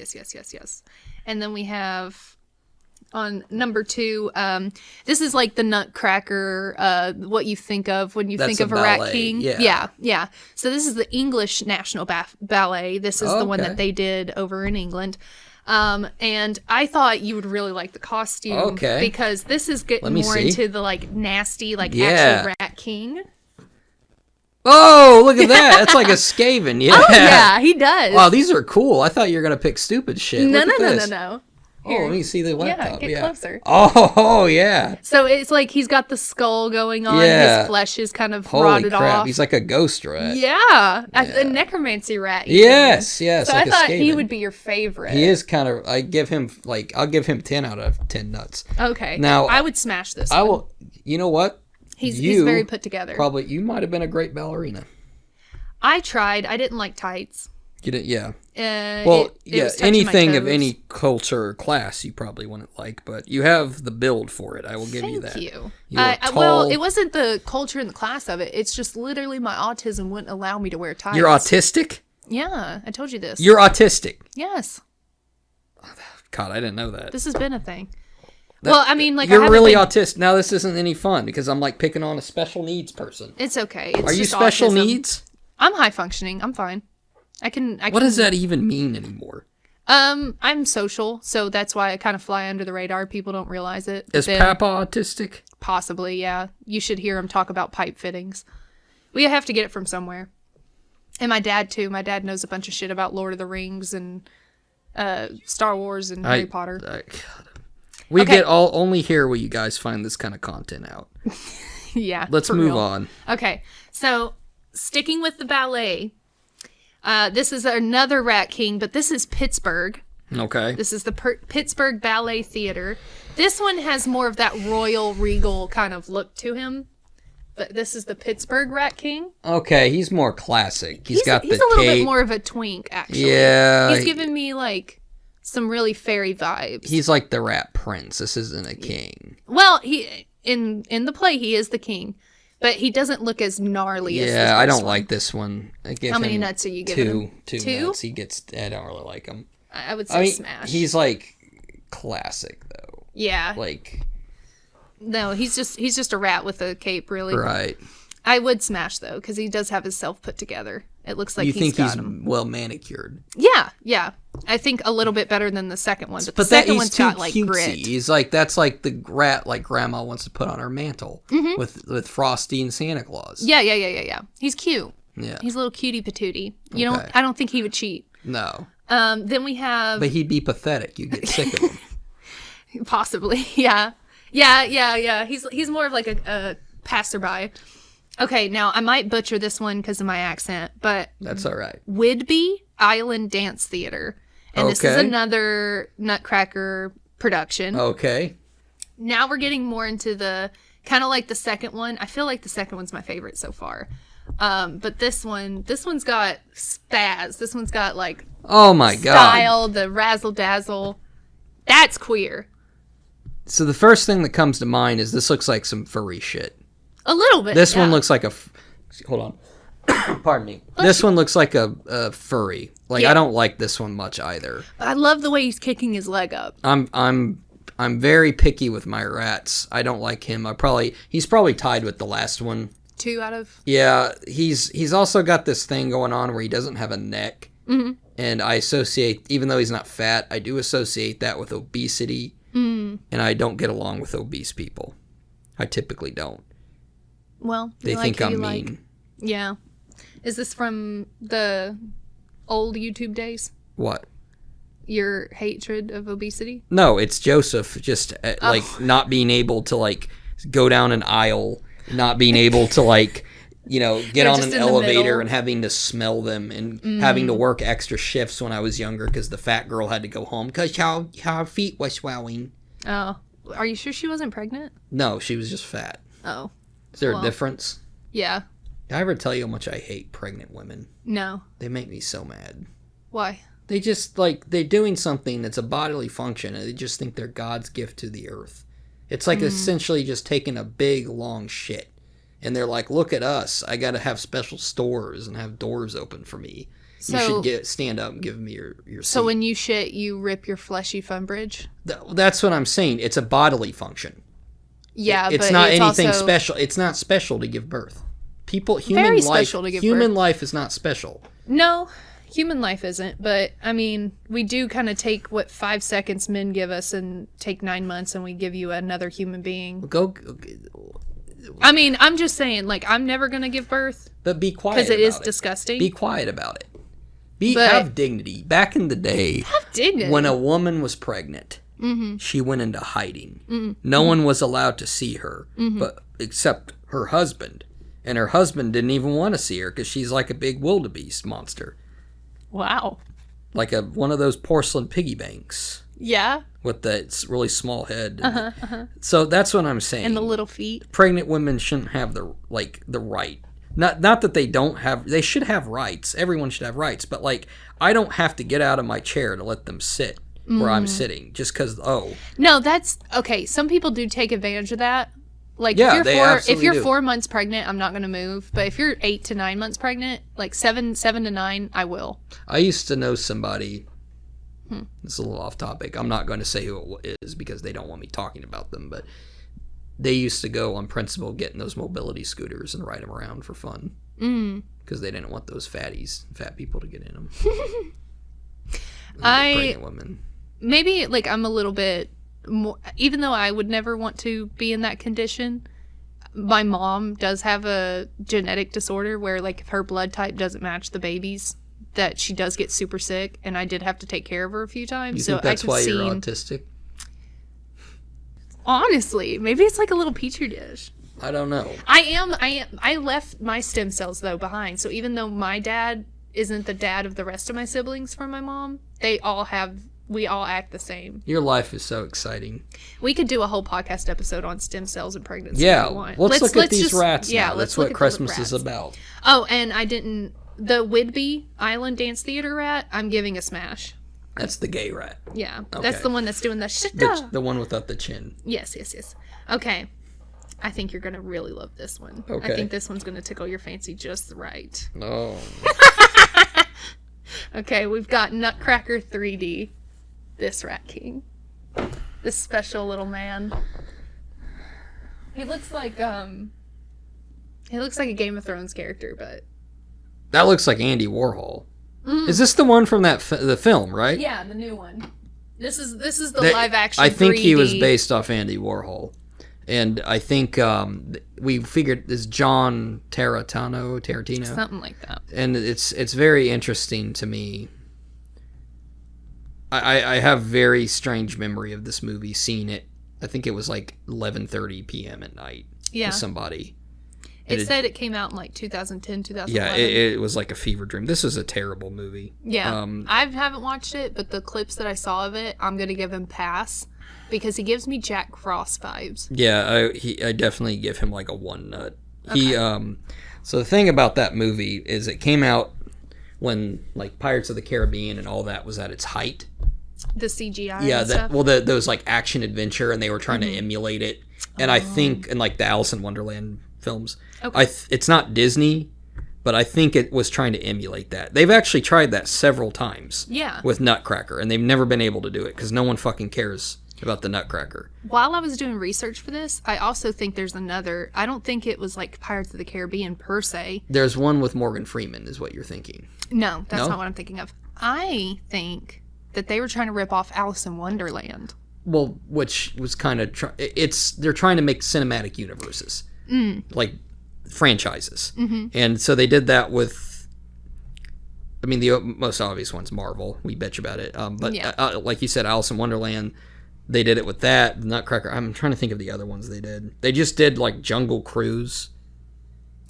And then we have on number 2, this is like the Nutcracker, what you think of when you think of a Rat King. Yeah. So this is the English National Ballet. This is the one that they did over in England. And I thought you would really like the costume because this is getting more into the like nasty, like actual Rat King. Oh, look at that. That's like a Skaven. Yeah. Oh, yeah, he does. Wow, these are cool. I thought you were going to pick stupid shit. No. Oh, let me see the laptop. Yeah, get closer. Oh, yeah. So it's like he's got the skull going on. Yeah. His flesh is kind of Holy rotted crap. off. He's like a ghost rat. Yeah. A necromancy rat. even. Yes. So like I a thought he Skaven. would be your favorite. He is kind of. I'll give him 10 out of 10 nuts. Okay. Now I would smash this I one. will. You know what? He's You very put together. Probably you might have been a great ballerina. I tried. I didn't like tights. You didn't. Yeah. Well, anything of any culture or class you probably wouldn't like, but you have the build for it. I will give you that. Thank you. You are tall. Well, it wasn't the culture and the class of it. It's just literally my autism wouldn't allow me to wear tights. You're autistic? Yeah, I told you this. You're autistic. Yes. God, I didn't know that. This has been a thing. Well, I mean, like, you're I haven't really been- autistic. Now this isn't any fun because I'm like picking on a special needs person. It's okay. It's Are you just special autism. needs? I'm high functioning. I'm fine. I can. What does that even mean anymore? I'm social, so that's why I kind of fly under the radar. People don't realize it. But Is then- Papa autistic? Possibly, yeah. You should hear him talk about pipe fittings. We have to get it from somewhere. And my dad, too. My dad knows a bunch of shit about Lord of the Rings and Star Wars and Harry Potter. God. We Okay. get only here where you guys find this kind of content out. Yeah. Let's for move real. on. Okay, so sticking with the ballet, this is another Rat King, but this is Pittsburgh. Okay. This is the Pittsburgh Ballet Theater. This one has more of that royal, regal kind of look to him. But this is the Pittsburgh Rat King. Okay, he's more classic. He's got the He's a little bit cape. more of a twink, actually. Yeah. He's giving me, like, some really fairy vibes. He's like the rat prince. This isn't a king. Well, he in the play, he is the king. But he doesn't look as gnarly as this Yeah, I don't one. like this one. I give How many him nuts are you giving him? Two Two? nuts. I don't really like him. I would say I mean, smash. he's like classic though. Yeah. Like No, he's just a rat with a cape, really. right. I would smash though, because he does have his self put together. It looks like You he's think got he's him. well manicured? Yeah. I think a little bit better than the second one, but the But second he's one's too got like cutesy. grit. He's like that's like the rat like Grandma wants to put on her mantle with Frosty and Santa Claus. Yeah. He's cute. Yeah. He's a little cutie patootie. Okay. I don't think he would cheat. No, Then we have but he'd be pathetic. You'd get sick of him. possibly, yeah. He's more of like a passerby. Okay, now I might butcher this one because of my accent, but That's all right. Whidbey Island Dance Theater, and this is Okay. another Nutcracker production. Okay. Now we're getting more into the kind of like the second one. I feel like the second one's my favorite so far. But this one's got spaz. This one's got like Oh my god. style, the razzle dazzle. That's queer. So the first thing that comes to mind is this looks like some furry shit. A little bit. This one yeah. looks like hold on. Pardon me. This one looks like a furry. Like Yeah. I don't like this one much either. I love the way he's kicking his leg up. I'm very picky with my rats. I don't like him. He's probably tied with the last one. 2 out of. Yeah, he's also got this thing going on where he doesn't have a neck. Mm-hmm. And I associate, even though he's not fat, I do associate that with obesity. Mm. And I don't get along with obese people. I typically don't. Well, They you like think who I'm you mean. like. Yeah. Is this from the old YouTube days? What? Your hatred of obesity? No, it's Joseph just like not being able to like go down an aisle, not being able to like, get Yeah, on just an in the elevator middle. and having to smell them and having to work extra shifts when I was younger because the fat girl had to go home because her feet was swelling. Oh. Are you sure she wasn't pregnant? No, she was just fat. Oh. Is there Well. a difference? Yeah. Did I ever tell you how much I hate pregnant women? No. They make me so mad. Why? They just, they're doing something that's a bodily function, and they just think they're God's gift to the earth. It's like essentially just taking a big, long shit. And they're like, look at us. I got to have special stores and have doors open for me. So- you should stand up and give me your seat. So when you shit, you rip your fleshy fun bridge? That's what I'm saying. It's a bodily function. Yeah, It's but not it's anything also special. It's not special to give birth. Very special to give human birth. life is not special. No, human life isn't. But, I mean, we do kind of take what 5 seconds men give us and take 9 months and we give you another human being. I mean, I'm just saying, like, I'm never going to give birth But be quiet because it is about disgusting. Be quiet about it. But- Have dignity. Back in the day, Have dignity. when a woman was pregnant, she went into hiding. No one was allowed to see her, but except her husband. And her husband didn't even want to see her because she's like a big wildebeest monster. Wow. Like one of those porcelain piggy banks. Yeah. With the really small head. So that's what I'm saying. And the little feet. Pregnant women shouldn't have the right. Not that they don't have. They should have rights. Everyone should have rights. But like, I don't have to get out of my chair to let them sit where I'm sitting just because. No, that's okay. Some people do take advantage of that. Like, yeah, if you're 4 months pregnant, I'm not going to move. But if you're 8 to 9 months pregnant, like 7 to 9, I will. I used to know somebody. It's a little off topic. I'm not going to say who it is because they don't want me talking about them. But they used to go on principle getting those mobility scooters and ride them around for fun. Because they didn't want those fat people to get in them. Pregnant women. Maybe, like, I'm a little bit more, even though I would never want to be in that condition, my mom does have a genetic disorder where, like, if her blood type doesn't match the baby's, that she does get super sick, and I did have to take care of her a few times. You think that's why you're autistic? Honestly, maybe it's like a little petri dish. I don't know. I left my stem cells though behind. So even though my dad isn't the dad of the rest of my siblings from my mom, we all act the same. Your life is so exciting. We could do a whole podcast episode on stem cells and pregnancy. Yeah, if you want. let's look at these rats. Yeah, that's what Christmas is about. Oh, and the Whidbey Island Dance Theater rat, I'm giving a smash. That's the gay rat. Yeah, okay. That's the one that's doing the one without the chin. Yes. Okay, I think you're gonna really love this one. Okay. I think this one's gonna tickle your fancy just right. Oh. Okay, we've got Nutcracker 3D. This Rat King. This special little man. He looks like a Game of Thrones character, but that looks like Andy Warhol. Is this the one from the film, right? Yeah, the new one. This is the live action. I think 3D. He was based off Andy Warhol, and I think we figured this John Tarantino, something like that. And it's very interesting to me. I have very strange memory of this movie. Seeing it, I think it was like 11:30 p.m. at night. Yeah, with somebody. It said it came out in like 2010, 2011. Yeah, it was like a fever dream. This is a terrible movie. Yeah, I haven't watched it, but the clips that I saw of it, I'm going to give him pass because he gives me Jack Frost vibes. Yeah, I definitely give him like a one nut. Okay. So the thing about that movie is it came out when like Pirates of the Caribbean and all that was at its height. The CGI. Yeah, and stuff. Those like action adventure, and they were trying to emulate it. And I think in like the Alice in Wonderland films. Okay. It's not Disney, but I think it was trying to emulate that. They've actually tried that several times. Yeah. With Nutcracker, and they've never been able to do it because no one fucking cares about the Nutcracker. While I was doing research for this, I also think there's another. I don't think it was like Pirates of the Caribbean per se. There's one with Morgan Freeman, is what you're thinking. No, that's not what I'm thinking of. I think that they were trying to rip off Alice in Wonderland. Well, which was kind of they're trying to make cinematic universes. Like franchises. And so they did that with, I mean, the most obvious one's Marvel. We bitch about it. But like you said, Alice in Wonderland, they did it with that. Nutcracker, I'm trying to think of the other ones they did. They just did like Jungle Cruise.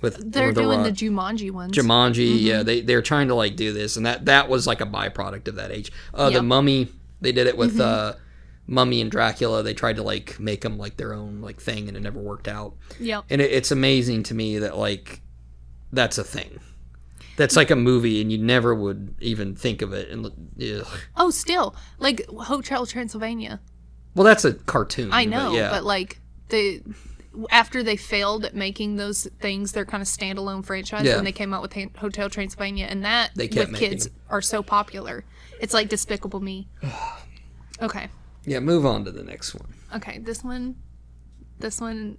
They're doing the Jumanji ones. Jumanji, yeah. They're trying to like do this. And that was like a byproduct of that age. The Mummy, they did it with Mummy and Dracula. They tried to like make them like their own like thing, and it never worked out. Yeah, and it's amazing to me that like that's a thing. That's like a movie, and you never would even think of it. And oh, still like Hotel Transylvania. Well, that's a cartoon. I know, but like after they failed at making those things, they're kind of standalone franchise. When they came out with Hotel Transylvania, and that with kids are so popular, it's like Despicable Me. Okay. Yeah, move on to the next one. Okay, this one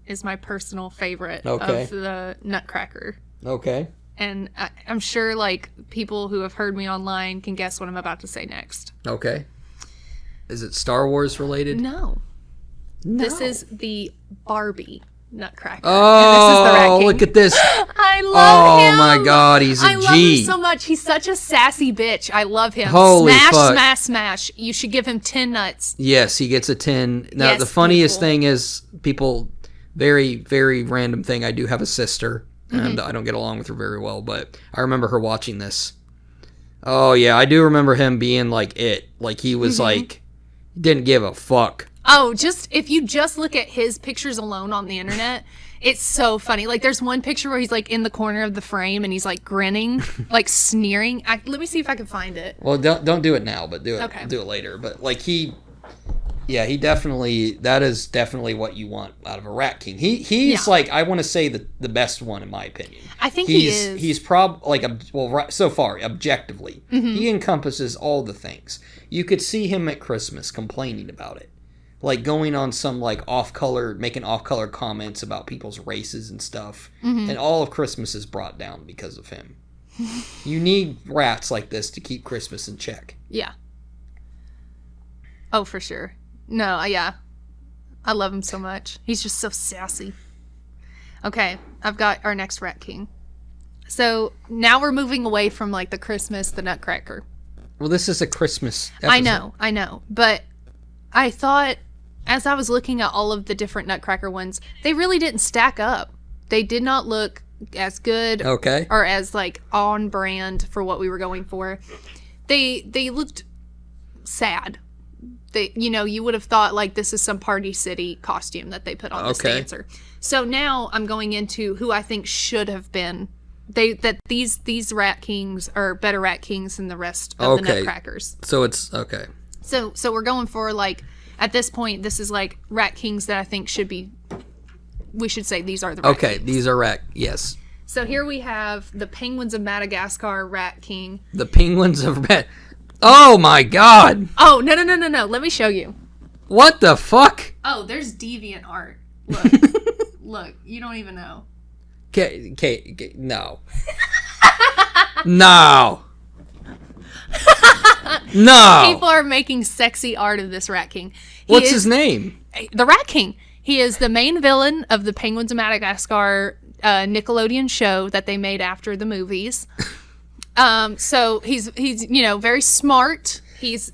is my personal favorite of the Nutcracker. Okay. And I'm sure, like, people who have heard me online can guess what I'm about to say next. Okay. Is it Star Wars related? No. This is the Barbie Nutcracker. Oh, look at this. I love him. Oh, my god, he's a I G. love him so much. He's such a sassy bitch. I love him. Holy smash, fuck. smash, smash. You should give him 10 nuts. Yes, he gets a 10. Now, Yes, the funniest beautiful. thing is people, very, very random thing. I do have a sister, and I don't get along with her very well, but I remember her watching this. Oh, yeah, I do remember him being like it. Like, he was like, didn't give a fuck. Oh, if you just look at his pictures alone on the internet, it's so funny. Like, there's one picture where he's like in the corner of the frame and he's like grinning, like sneering. Let me see if I can find it. Well, don't do it now, but do it Okay. do it later. But like he definitely, that is definitely what you want out of a Rat King. He's like, I want to say the best one in my opinion. I think he is. He's so far objectively, he encompasses all the things. You could see him at Christmas complaining about it. Like going on some like making off-color comments about people's races and stuff. And all of Christmas is brought down because of him. You need rats like this to keep Christmas in check. Yeah. Oh, for sure. No, yeah. I love him so much. He's just so sassy. Okay, I've got our next Rat King. So now we're moving away from like the Christmas, the Nutcracker. Well, this is a Christmas episode. I know. But I thought, as I was looking at all of the different Nutcracker ones, they really didn't stack up. They did not look as good Okay. or as like on brand for what we were going for. They looked sad. You would have thought like this is some Party City costume that they put on this Okay. dancer. So now I'm going into who I think should have been. These Rat Kings are better Rat Kings than the rest of the Nutcrackers. So it's okay. So we're going for like, at this point, this is like Rat Kings that I think we should say these are the Rat Okay, Kings. these are Rat. Yes. So here we have the Penguins of Madagascar Rat King. The Penguins of Rat. Oh my god. Oh, no. Let me show you. What the fuck? Oh, there's deviant art. Look, you don't even know. Okay, no. No. No. People are making sexy art of this Rat King. What's his name? The Rat King. He is the main villain of the Penguins of Madagascar Nickelodeon show that they made after the movies. So he's very smart. He's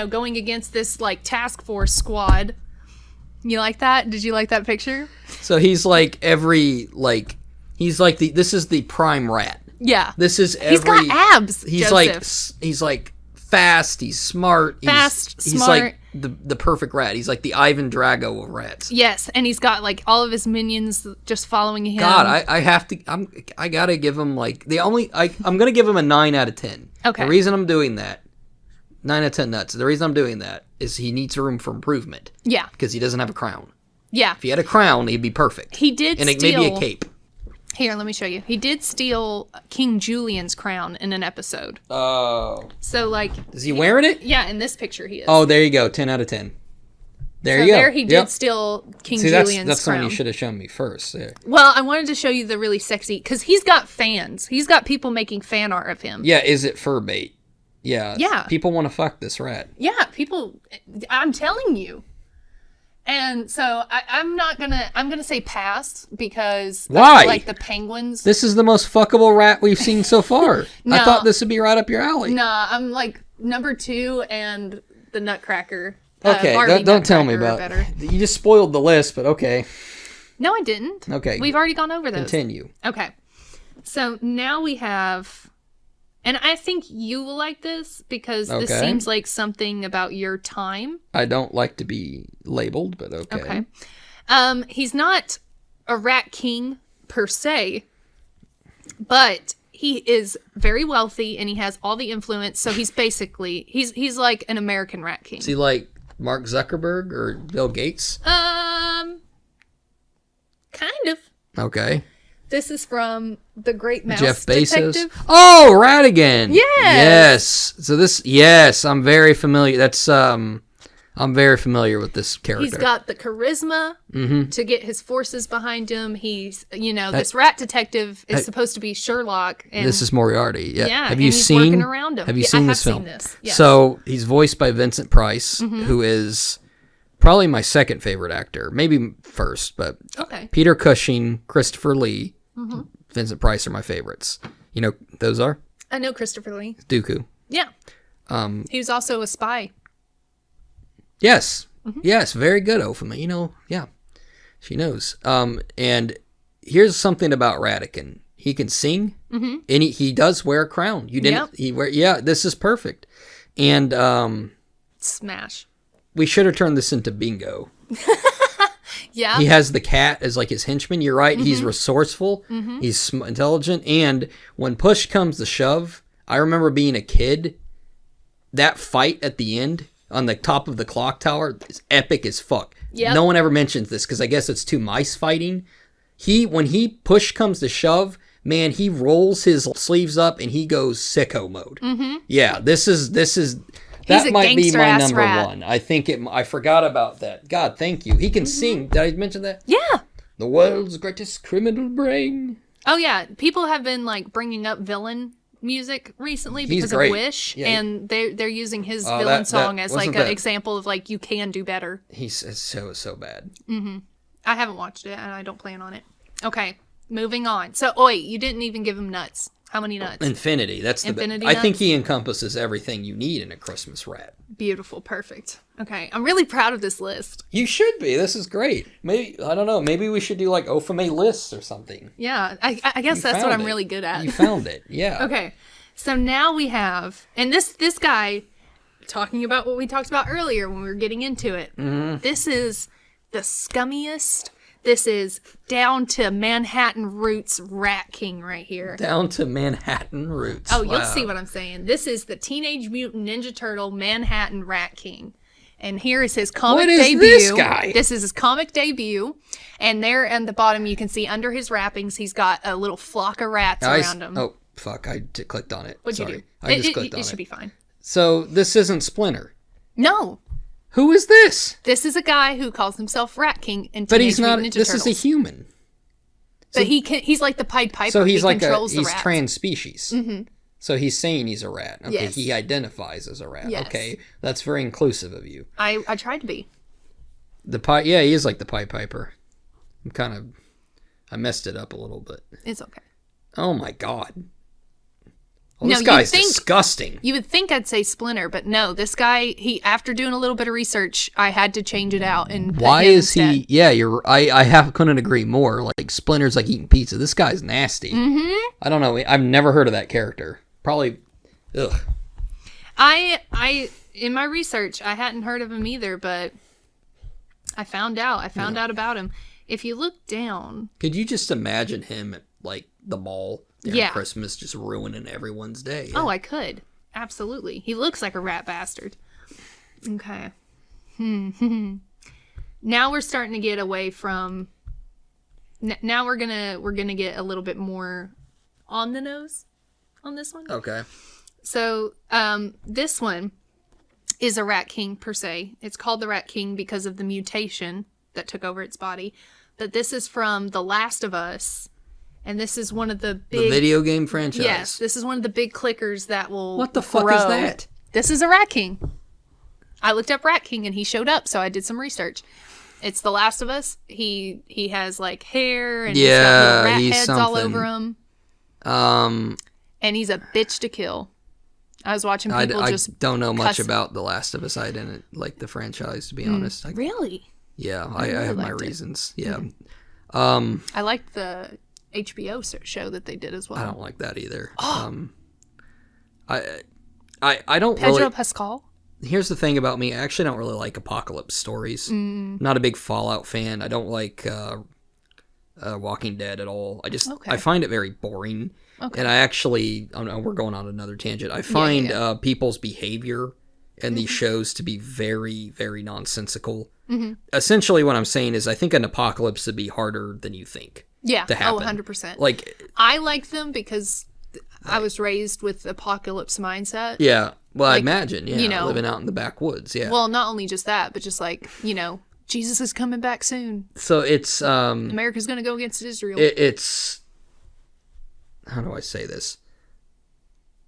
going against this like task force squad. You like that? Did you like that picture? So he's like this is the prime rat. Yeah. This is He's got abs. He's Joseph. he's like fast, he's smart. He's smart. like the perfect rat. He's like the Ivan Drago of rats. Yes, and he's got like all of his minions just following him. God, I gotta give him like I'm gonna give him a 9 out of 10. Okay. The reason I'm doing that, 9 out of 10 nuts. The reason I'm doing that is he needs room for improvement. Yeah. Because he doesn't have a crown. Yeah. If he had a crown, he'd be perfect. He did and steal... maybe a cape. Here, let me show you. He did steal King Julian's crown in an episode. Oh. So, like... Is he wearing it? Yeah, in this picture he is. Oh, there you go. 10 out of 10. There you go. There he did steal King Julian's crown. That's something you should have shown me first. There. Well, I wanted to show you the really sexy... Because he's got fans. He's got people making fan art of him. Yeah, is it fur bait? Yeah. Yeah. People want to fuck this rat. Yeah, people... I'm telling you. And so I'm gonna say pass because Why? I feel like the penguins. This is the most fuckable rat we've seen so far. No. I thought this would be right up your alley. Nah, I'm like number 2 and the Nutcracker. Okay, Barbie don't tell me Nutcracker about are better. You just spoiled the list, but okay. No, I didn't. Okay. We've already gone over those. Continue. Okay. So now we have, and I think you will like this because this Okay. seems like something about your time. I don't like to be labeled, but okay. Okay. He's not a Rat King per se, but he is very wealthy and he has all the influence. So he's basically he's like an American Rat King. Is he like Mark Zuckerberg or Bill Gates? Kind of. Okay. This is from The Great Mouse Jeff Bezos. Detective. Oh, Ratigan. Yes. Yes. I'm very familiar. I'm very familiar with this character. He's got the charisma to get his forces behind him. He's, this rat detective is supposed to be Sherlock. And this is Moriarty. Yeah. Yeah, Have and you he's seen? working around him. Have you Yeah, seen I this have film? seen this, yes. So he's voiced by Vincent Price, who is probably my second favorite actor, maybe first, but Okay. Peter Cushing, Christopher Lee, Vincent Price are my favorites. You know those are? I know Christopher Lee. Dooku. Yeah. He was also a spy. Yes. Yes, very good, Ophamae. You know, yeah. She knows. And here's something about Radican. He can sing, and he does wear a crown. You didn't. Yep. This is perfect. And Smash. we should have turned this into bingo. Yeah. He has the cat as like his henchman. You're right. He's resourceful. He's intelligent. And when push comes to shove, I remember being a kid. That fight at the end on the top of the clock tower is epic as fuck. Yep. No one ever mentions this because I guess it's two mice fighting. When he push comes to shove, man, he rolls his sleeves up and he goes sicko mode. Yeah, this is that might be my number one. I think I forgot about that. God, thank you. He can sing. Did I mention that? Yeah. The world's greatest criminal brain. Oh yeah, people have been like bringing up villain music recently because of Wish, and they're using his villain song as like an example of like you can do better. He's so bad. I haven't watched it and I don't plan on it. Okay, moving on. So, Oi, you didn't even give him nuts. How many nuts? Infinity. That's the Infinity I think nuts? he encompasses everything you need in a Christmas wrap. Beautiful, perfect. Okay, I'm really proud of this list. You should be. This is great. Maybe I don't know. Maybe we should do like Ophamae lists or something. Yeah, I guess that's what I'm really good at. You found it. Yeah. Okay, so now we have, and this guy, talking about what we talked about earlier when we were getting into it. This is the scummiest. This is down to Manhattan roots Rat King right here. Down to Manhattan roots. Oh, you'll see what I'm saying. This is the Teenage Mutant Ninja Turtle Manhattan Rat King. And here is his comic debut. This guy? This is his comic debut. And there at the bottom, you can see under his wrappings, he's got a little flock of rats around him. Oh, fuck. I clicked on it. What'd Sorry. you do? I just clicked on it. It should be fine. So this isn't Splinter. No. Who is this? This is a guy who calls himself Rat King in But Teenage he's not. Mutant Ninja This Turtles. is a human. But he's like the Pied Piper. So he's he like controls the he's rats. trans-species. So he's saying he's a rat. Okay, Yes. he identifies as a rat. Yes. Okay, that's very inclusive of you. I tried to be. Yeah, he is like the Pied Piper. I messed it up a little bit. It's okay. Oh my god. Well, No, this guy's you'd think- disgusting. You would think I'd say Splinter, but no. This guy, after doing a little bit of research, I had to change it out and put Why him is instead. he? Yeah, I couldn't agree more. Like Splinter's like eating pizza. This guy's nasty. I don't know. I've never heard of that character. Probably. Ugh. I in my research, I hadn't heard of him either, but I found out. I found out about him. If you look down, Could you just imagine him at like the mall during Yeah. Christmas, just ruining everyone's day? oh, I could absolutely. He looks like a rat bastard. Okay. Now we're starting to get away from. Now we're gonna get a little bit more on the nose on this one. Okay. So, this one is a Rat King per se. It's called the Rat King because of the mutation that took over its body. But this is from The Last of Us, and this is one of the big The video game franchise. Yes, this is one of the big clickers that will. What the fuck grow. is that? This is a Rat King. I looked up Rat King and he showed up, so I did some research. It's The Last of Us. He has like hair and he's got little rat he's heads all over him, Um, and he's a bitch to kill. I was watching people I just don't know much cuss- about The Last of Us. I didn't like the franchise, to be honest. Really? Yeah, I have my liked it. reasons. Yeah. I liked the HBO show that they did as well. I don't like that either. I don't Pedro really. Pascal. Here's the thing about me. I actually don't really like apocalypse stories. Not a big Fallout fan. I don't like Walking Dead at all. Okay. I find it very boring. Okay. And I actually, we're going on another tangent. I find yeah. People's behavior in these shows to be very, very nonsensical. Mm-hmm. Essentially, what I'm saying is I think an apocalypse would be harder than you think Yeah. to happen. 100%. Like, I like them because I was raised with apocalypse mindset. yeah. Well, I Like, imagine, yeah, you know- living out in the backwoods, yeah. Well, not only just that, but just like, Jesus is coming back soon. So it's America's going to go against Israel. it's how do I say this?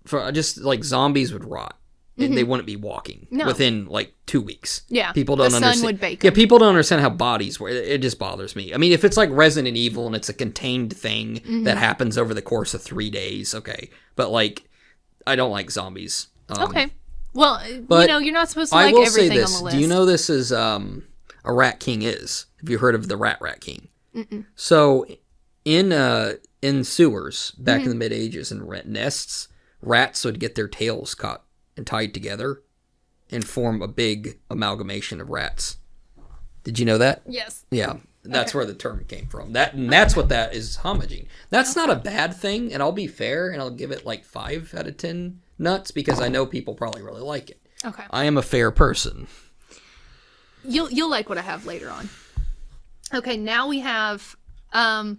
For just like zombies would rot. they wouldn't be walking within like 2 weeks. Yeah, people don't the understand. sun would bake Yeah, them. people don't understand how bodies work. It just bothers me. I mean, if it's like Resident Evil and it's a contained thing that happens over the course of 3 days, okay. But like, I don't like zombies. Okay. Well, but you're not supposed to like everything on the list. Do you know this is a Rat King is? Have you heard of the Rat King? Mm-mm. So in sewers back in the mid ages in nests, rats would get their tails caught and tied together and form a big amalgamation of rats. Did you know that? Yes. Yeah. That's where the term came from. That's what that is homaging. That's not a bad thing, and I'll be fair and I'll give it like 5 out of 10 nuts because I know people probably really like it. Okay. I am a fair person. You'll like what I have later on. Okay, now we have I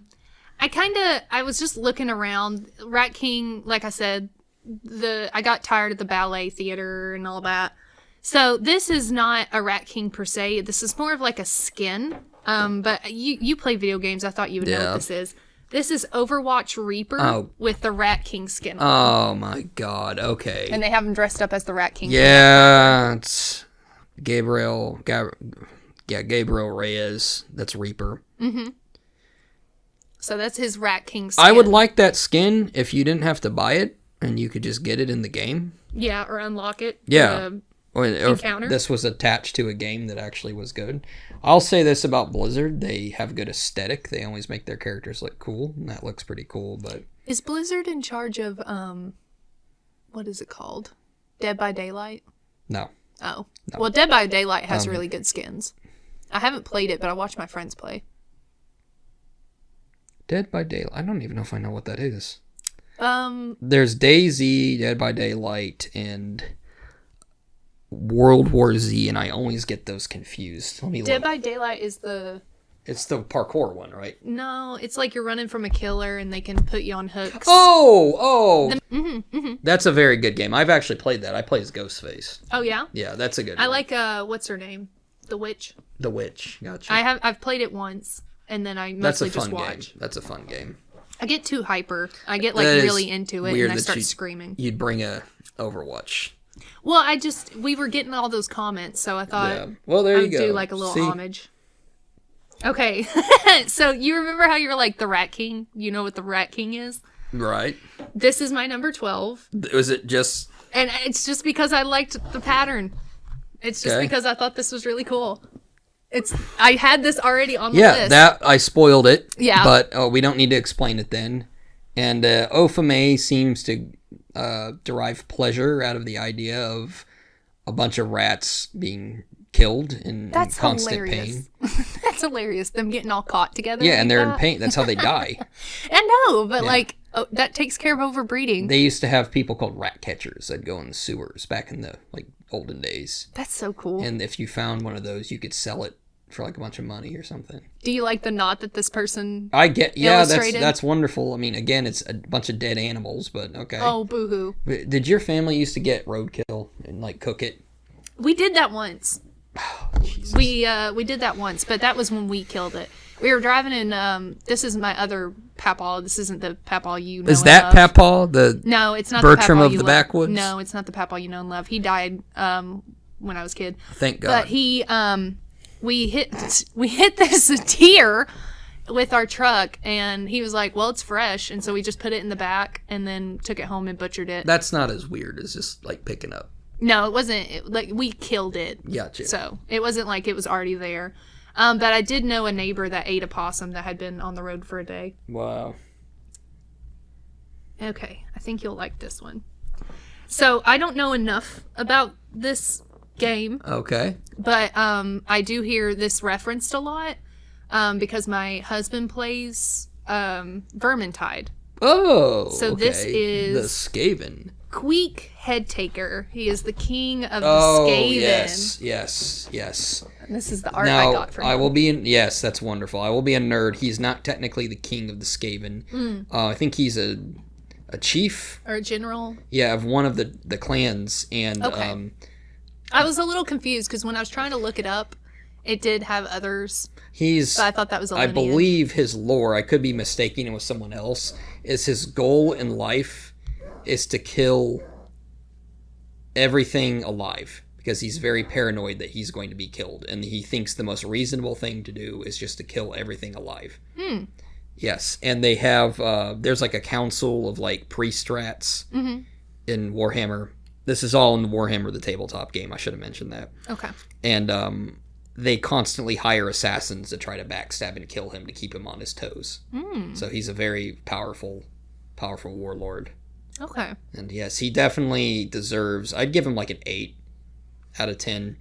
was just looking around. Rat King, like I said, I got tired of the ballet theater and all that. So this is not a Rat King per se. This is more of like a skin. But you play video games. I thought you would know what this is. This is Overwatch Reaper with the Rat King skin on. Oh my god, okay. And they have him dressed up as the Rat King. Yeah, it's Gabriel Reyes. That's Reaper. Mm-hmm. So that's his Rat King skin. I would like that skin if you didn't have to buy it and you could just get it in the game. Yeah, or unlock it. Yeah. Or encounter. This was attached to a game that actually was good. I'll say this about Blizzard. They have good aesthetic. They always make their characters look cool, and that looks pretty cool. But is Blizzard in charge of, what is it called? Dead by Daylight? No. Oh. No. Well, Dead by Daylight has really good skins. I haven't played it, but I watch my friends play. Dead by Daylight? I don't even know if I know what that is. There's DayZ, Dead by Daylight, and World War Z, and I always get those confused. Let me Dead by Daylight is the... It's the parkour one, right? No, it's like you're running from a killer and they can put you on hooks. Oh! That's a very good game. I've actually played that. I play as Ghostface. Oh, yeah? Yeah, that's a good I one. like, what's her name? The Witch. The Witch, gotcha. I've played it once, and then I mostly just watch. That's a fun game. I get too hyper. I get, like, really into it, and I start screaming. You'd bring a Overwatch. Well, we were getting all those comments, so I thought well, there you I'd go. do like a little homage. Okay, so you remember how you were like the Rat King? You know what the Rat King is? Right. This is my number 12. Was it just... And it's just because I liked the pattern. It's just because I thought this was really cool. I had this already on the list. Yeah, that I spoiled it. Yeah. But we don't need to explain it then. And Ophamae seems to derive pleasure out of the idea of a bunch of rats being killed in constant pain. That's hilarious. Them getting all caught together. Yeah, and they're in pain. That's how they die. I know, but that takes care of overbreeding. They used to have people called rat catchers that'd go in the sewers back in the olden days. That's so cool. And if you found one of those, you could sell it for like a bunch of money or something. Do you like the knot that this person illustrated? That's wonderful. I mean, again, it's a bunch of dead animals, but okay. Oh, boo-hoo. Did your family used to get roadkill and cook it? We did that once. Oh, Jesus. We did that once, but that was when we killed it. We were driving in, this is my other papaw. This isn't the papaw you know. Is that papaw? No, it's not Bertram the papaw of you the love. backwoods? No, it's not the papaw you know and love. He died when I was a kid. Thank God. But he, we hit this deer with our truck, and he was like, well, it's fresh, and so we just put it in the back and then took it home and butchered it. That's not as weird as just picking up. No, it wasn't. We killed it. Gotcha. So it wasn't like it was already there. But I did know a neighbor that ate a possum that had been on the road for a day. Wow. Okay, I think you'll like this one. So I don't know enough about this game. Okay. But I do hear this referenced a lot because my husband plays Vermintide. Oh, so okay. This is the Skaven. Queek Headtaker. He is the king of the Skaven. Yes. And this is the art I got from him. I will be yes, that's wonderful. I will be a nerd. He's not technically the king of the Skaven. I think he's a chief or a general. Yeah, of one of the clans. And okay. I was a little confused because when I was trying to look it up, it did have others. But I thought that was a lineage. I believe his lore, I could be mistaking it with someone else, is his goal in life is to kill everything alive because he's very paranoid that he's going to be killed, and he thinks the most reasonable thing to do is just to kill everything alive. Yes, and they have there's like a council of like priest rats in Warhammer. This is all in the Warhammer the tabletop game. I should have mentioned that. Okay. And they constantly hire assassins to try to backstab and kill him to keep him on his toes. So he's a very powerful warlord. Okay. And yes, he definitely deserves... I'd give him like an 8 out of 10.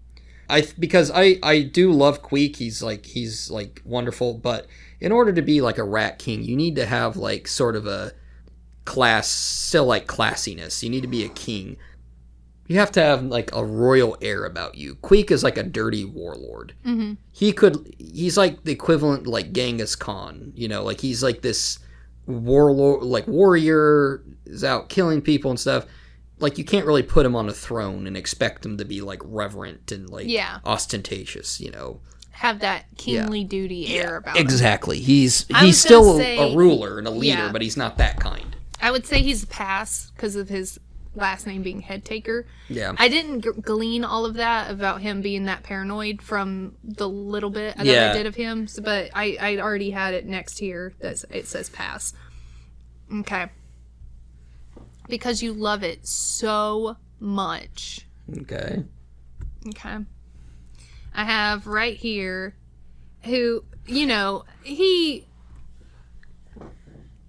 Because I do love Queek. He's like wonderful, but in order to be like a rat king, you need to have like sort of a class, still like classiness. You need to be a king. You have to have like a royal air about you. Queek is like a dirty warlord. He's like the equivalent like Genghis Khan, you know, like he's like this warlord, like warrior, is out killing people and stuff. Like you can't really put him on a throne and expect him to be like reverent and like ostentatious, you know. Have that kingly duty air about him. Exactly. He's still a ruler and a leader, but he's not that kind. I would say he's a pass because of his last name being Head Taker. Yeah. I didn't glean all of that about him being that paranoid from the little bit that I did of him, but I already had it next here that it says pass. Okay. Because you love it so much. Okay. Okay. I have right here who, you know,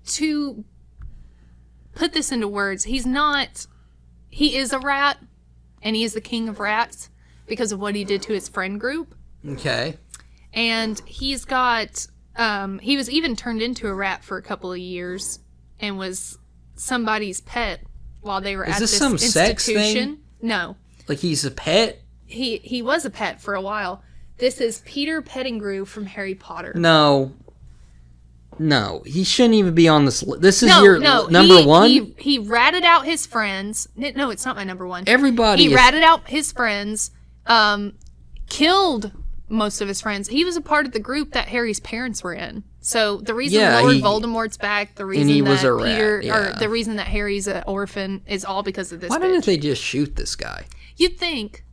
to put this into words, he is a rat, and he is the king of rats because of what he did to his friend group. Okay. And he's got, he was even turned into a rat for a couple of years and was somebody's pet while they were at this some institution. Sex thing? No. Like he's a pet? He was a pet for a while. This is Peter Pettigrew from Harry Potter. No, he shouldn't even be on this list. This is number one? He ratted out his friends. No, it's not my number one. He ratted out his friends, killed most of his friends. He was a part of the group that Harry's parents were in. So the reason Lord Voldemort's back, the reason the reason that Harry's an orphan is all because of this. Why didn't they just shoot this guy? You'd think.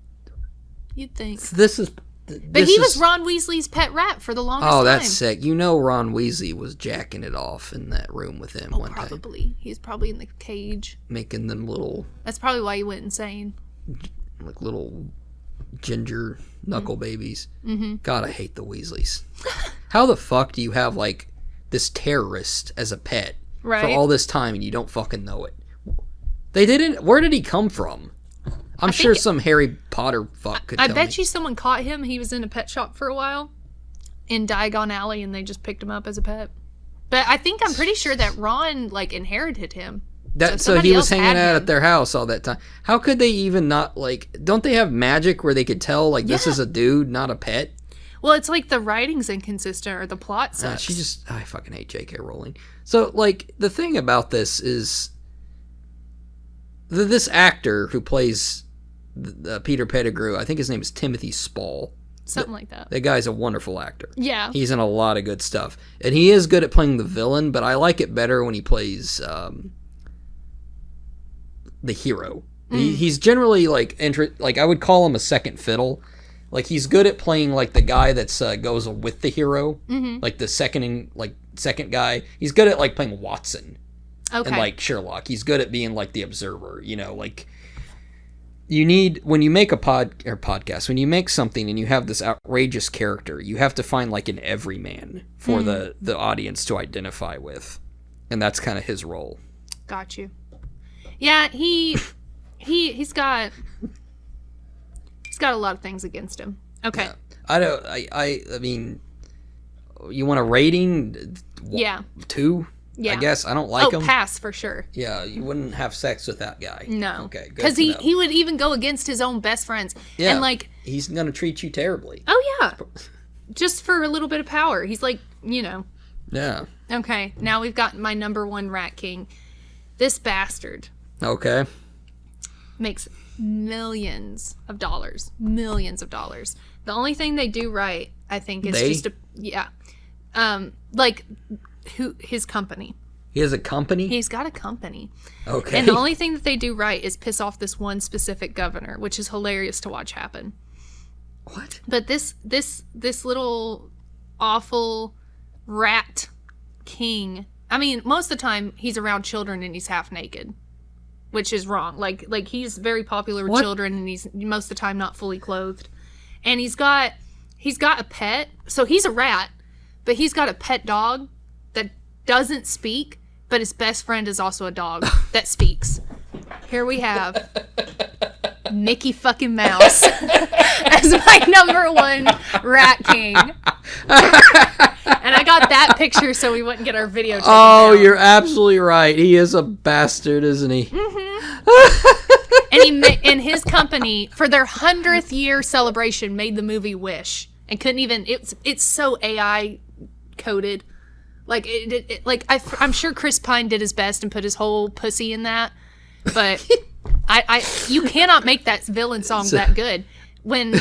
But he was Ron Weasley's pet rat for the longest time. Oh, that's sick. You know Ron Weasley was jacking it off in that room with him one time. Probably. He's probably in the cage. Making them little... That's probably why he went insane. Like little ginger knuckle babies. God, I hate the Weasleys. How the fuck do you have, like, this terrorist as a pet for all this time and you don't fucking know it? They didn't... Where did he come from? I'm sure some Harry Potter fuck could tell me. I bet you someone caught him. He was in a pet shop for a while in Diagon Alley, and they just picked him up as a pet. But I'm pretty sure that Ron, like, inherited him. So he was hanging out at their house all that time. How could they even not, like... Don't they have magic where they could tell, like, this is a dude, not a pet? Well, it's like the writing's inconsistent or the plot sucks. I fucking hate J.K. Rowling. So, like, the thing about this is... This actor who plays... Peter Pettigrew, I think his name is Timothy Spall. Something like that. That guy's a wonderful actor. Yeah. He's in a lot of good stuff. And he is good at playing the villain, but I like it better when he plays the hero. He's generally, like, I would call him a second fiddle. Like, he's good at playing, like, the guy that's goes with the hero. Like, the second guy. He's good at, like, playing Watson. Okay. And, like, Sherlock. He's good at being, like, the observer, you know, like... You need, when you make a podcast, when you make something and you have this outrageous character, you have to find like an everyman for the audience to identify with. And that's kind of his role. Got you. Yeah, he's got a lot of things against him. Okay. Yeah. I mean, you want a rating? Yeah. 2? Yeah. I guess I don't like him. Pass for sure. Yeah, you wouldn't have sex with that guy. No. Okay, good. Because he would even go against his own best friends. Yeah. And like he's gonna treat you terribly. Oh yeah. Just for a little bit of power. He's like, you know. Yeah. Okay, now we've got my number one rat king. This bastard. Okay. Makes millions of dollars. Millions of dollars. The only thing they do right, I think, is his company. He has a company? He's got a company. Okay. And the only thing that they do right is piss off this one specific governor, which is hilarious to watch happen. What? But this little awful rat king, I mean, most of the time he's around children and he's half naked, which is wrong. Like he's very popular with children and he's most of the time not fully clothed. And he's got a pet. So he's a rat, but he's got a pet dog that doesn't speak, but his best friend is also a dog that speaks. Here we have Mickey fucking Mouse as my number one rat king. And I got that picture so we wouldn't get our video taken down. You're absolutely right. He is a bastard, isn't he? And and his company, for their 100th year celebration, made the movie Wish. And couldn't even, it's so AI coded. Like, I'm sure Chris Pine did his best and put his whole pussy in that. But you cannot make that villain song that good. When,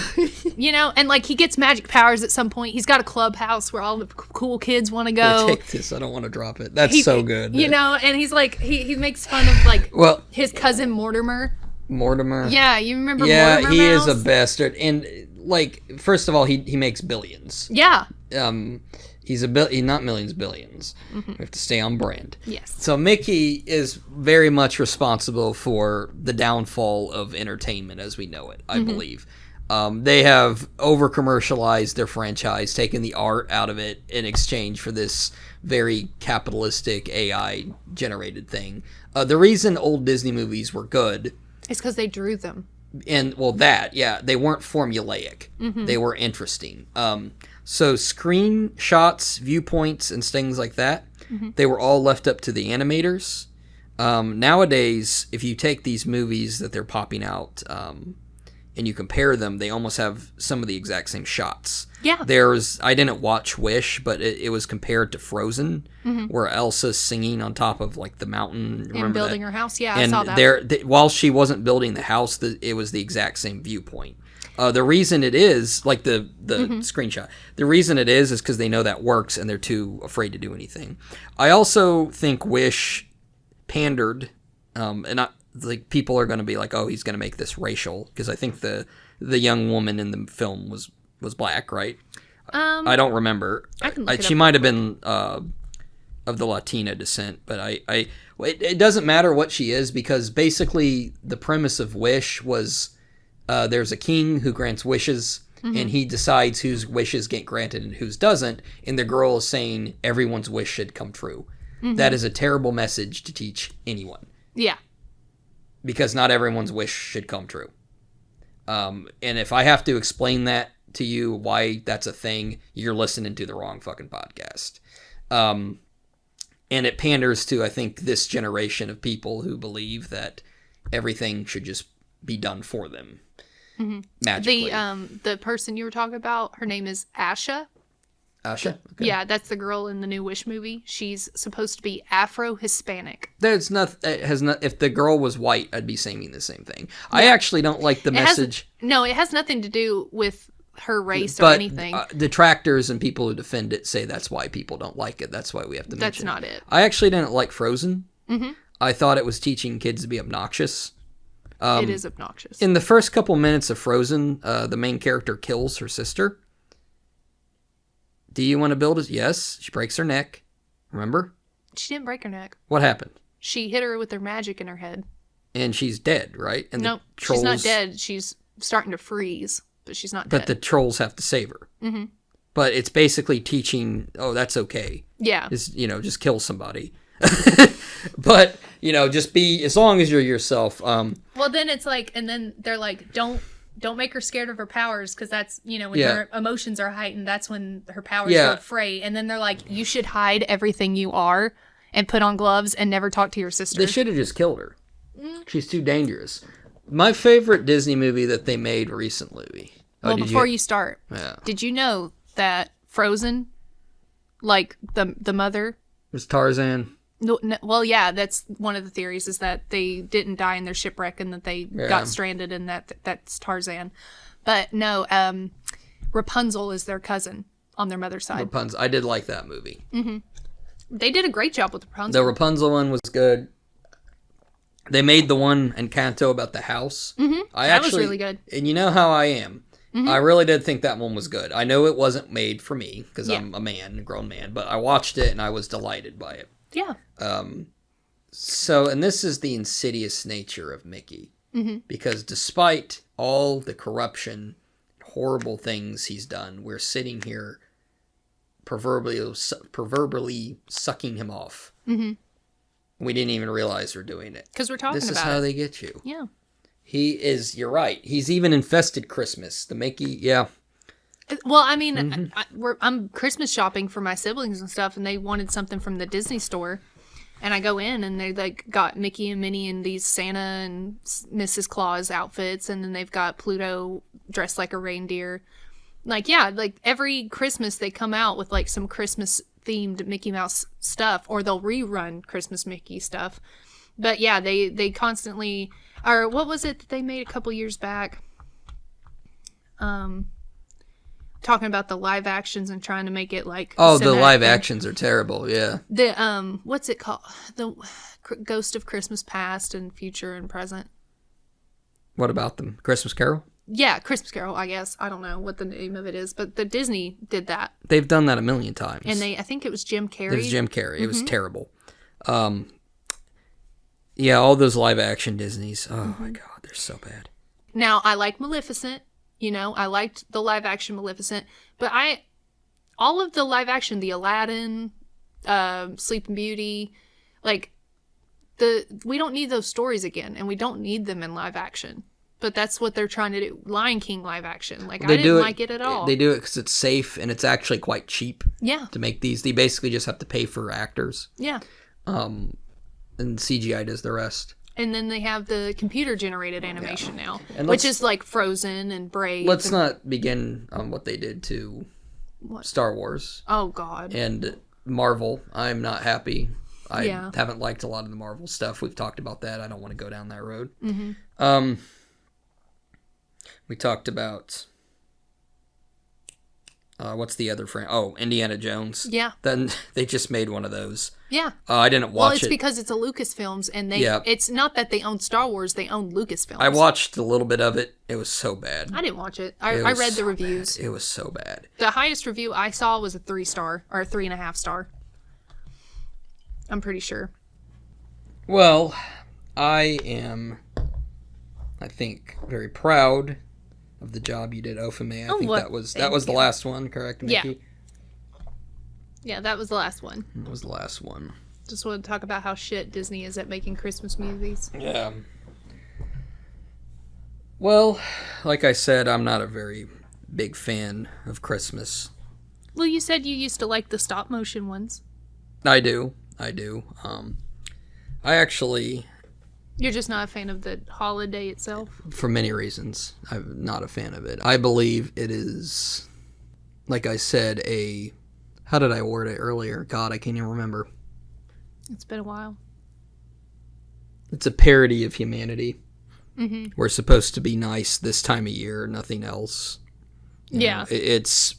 and like he gets magic powers at some point. He's got a clubhouse where all the cool kids want to go. Take this. I don't want to drop it. That's so good. And he's like, he makes fun of like his cousin Mortimer. Mortimer. Yeah, you remember Mortimer Mouse? Yeah, he is a bastard. And like, first of all, he makes billions. Yeah. He's not millions, billions. Mm-hmm. We have to stay on brand. Yes. So Mickey is very much responsible for the downfall of entertainment as we know it, I believe. They have over-commercialized their franchise, taken the art out of it in exchange for this very capitalistic AI-generated thing. The reason old Disney movies were good is because they drew them. And, they weren't formulaic. Mm-hmm. They were interesting. So screenshots, viewpoints, and things like that, they were all left up to the animators. Nowadays, if you take these movies that they're popping out and you compare them, they almost have some of the exact same shots. Yeah. I didn't watch Wish, but it was compared to Frozen, where Elsa's singing on top of like the mountain. And building her house. Yeah, and I saw that. While she wasn't building the house, it was the exact same viewpoint. The reason it is, like the screenshot, the reason it is because they know that works and they're too afraid to do anything. I also think Wish pandered, like people are going to be like, oh, he's going to make this racial, because I think the young woman in the film was black, right? I don't remember. I can look it she up might have been of the Latina descent, but it doesn't matter what she is, because basically the premise of Wish was there's a king who grants wishes, and he decides whose wishes get granted and whose doesn't, and the girl is saying everyone's wish should come true. That is a terrible message to teach anyone. Yeah. Because not everyone's wish should come true. And if I have to explain that to you, why that's a thing, you're listening to the wrong fucking podcast. And it panders to, I think, this generation of people who believe that everything should just be done for them. Magically. The person you were talking about, her name is Asha. Asha? Okay. Yeah, that's the girl in the new Wish movie. She's supposed to be Afro-Hispanic. If the girl was white, I'd be saying the same thing. Yeah. I actually don't like the message. It has nothing to do with her race or anything. Detractors and people who defend it say that's why people don't like it. That's why we have to mention That's not it. I actually didn't like Frozen. I thought it was teaching kids to be obnoxious. It is obnoxious. In the first couple minutes of Frozen, the main character kills her sister. Do you want to build it? Yes. She breaks her neck. Remember? She didn't break her neck. What happened? She hit her with her magic in her head. And she's dead, right? And no, she's not dead. She's starting to freeze, but she's not dead. But the trolls have to save her. But it's basically teaching, that's okay. Yeah. Just kill somebody. But, just be, as long as you're yourself. Well, then it's like, and then they're like, don't make her scared of her powers, because that's, when her emotions are heightened, that's when her powers go fray. And then they're like, you should hide everything you are and put on gloves and never talk to your sister. They should have just killed her. She's too dangerous. My favorite Disney movie that they made recently. Well, before you start, did you know that Frozen, like the mother, was Tarzan? No, well, yeah, that's one of the theories, is that they didn't die in their shipwreck and that they got stranded, and that's Tarzan. But no, Rapunzel is their cousin on their mother's side. Rapunzel. I did like that movie. They did a great job with Rapunzel. The Rapunzel one was good. They made the one Encanto about the house. That was really good. And you know how I am. I really did think that one was good. I know it wasn't made for me because I'm a grown man, but I watched it and I was delighted by it. Yeah. So, and this is the insidious nature of Mickey. Because despite all the corruption, horrible things he's done, we're sitting here proverbially sucking him off. We didn't even realize we're doing it. Because we're talking about it. This is how they get you. Yeah. You're right. He's even infested Christmas. The Mickey, yeah. Well, I mean, I'm Christmas shopping for my siblings and stuff, and they wanted something from the Disney store. And I go in, and they like got Mickey and Minnie in these Santa and Mrs. Claus outfits, and then they've got Pluto dressed like a reindeer. Like, yeah, like every Christmas they come out with like some Christmas-themed Mickey Mouse stuff, or they'll rerun Christmas Mickey stuff. But yeah, they constantly... Or what was it that they made a couple years back? Talking about the live actions and trying to make it like... Oh, the live actions are terrible, yeah. The, what's it called? The Ghost of Christmas Past and Future and Present. What about them? Christmas Carol? Yeah, Christmas Carol, I guess. I don't know what the name of it is, but the Disney did that. They've done that a million times. And I think it was Jim Carrey. It was Jim Carrey. It was terrible. Yeah, all those live action Disneys. Oh my God, they're so bad. Now, I like Maleficent. You know, I liked the live action Maleficent. But all of the live action, the Aladdin, Sleeping Beauty, like, we don't need those stories again. And we don't need them in live action. But that's what they're trying to do. Lion King live action. Like, I didn't like it at all. They do it because it's safe and it's actually quite cheap. Yeah. To make these. They basically just have to pay for actors. Yeah. And CGI does the rest. And then they have the computer-generated animation now, which is like Frozen and Brave. Let's not begin on what they did to Star Wars. Oh, God. And Marvel. I'm not happy. I haven't liked a lot of the Marvel stuff. We've talked about that. I don't want to go down that road. We talked about... what's the other friend? Oh, Indiana Jones. Yeah. Then they just made one of those. Yeah. I didn't watch it. Well, it's because it's a Lucasfilms, and it's not that they own Star Wars, they own Lucasfilms. I watched a little bit of it. It was so bad. I didn't watch it. I read the reviews. Bad. It was so bad. The highest review I saw was a 3-star, or a 3.5 star. I'm pretty sure. Well, I am, I think, very proud of the job you did, Ophamae. I think that was the last one, correct, Mickey? Yeah, that was the last one. That was the last one. Just wanted to talk about how shit Disney is at making Christmas movies. Yeah. Well, like I said, I'm not a very big fan of Christmas. Well, you said you used to like the stop motion ones. I do. I actually... You're just not a fan of the holiday itself? For many reasons. I'm not a fan of it. I believe it is, like I said, how did I word it earlier? God, I can't even remember. It's been a while. It's a parody of humanity. Mm-hmm. We're supposed to be nice this time of year, nothing else. You know, it's...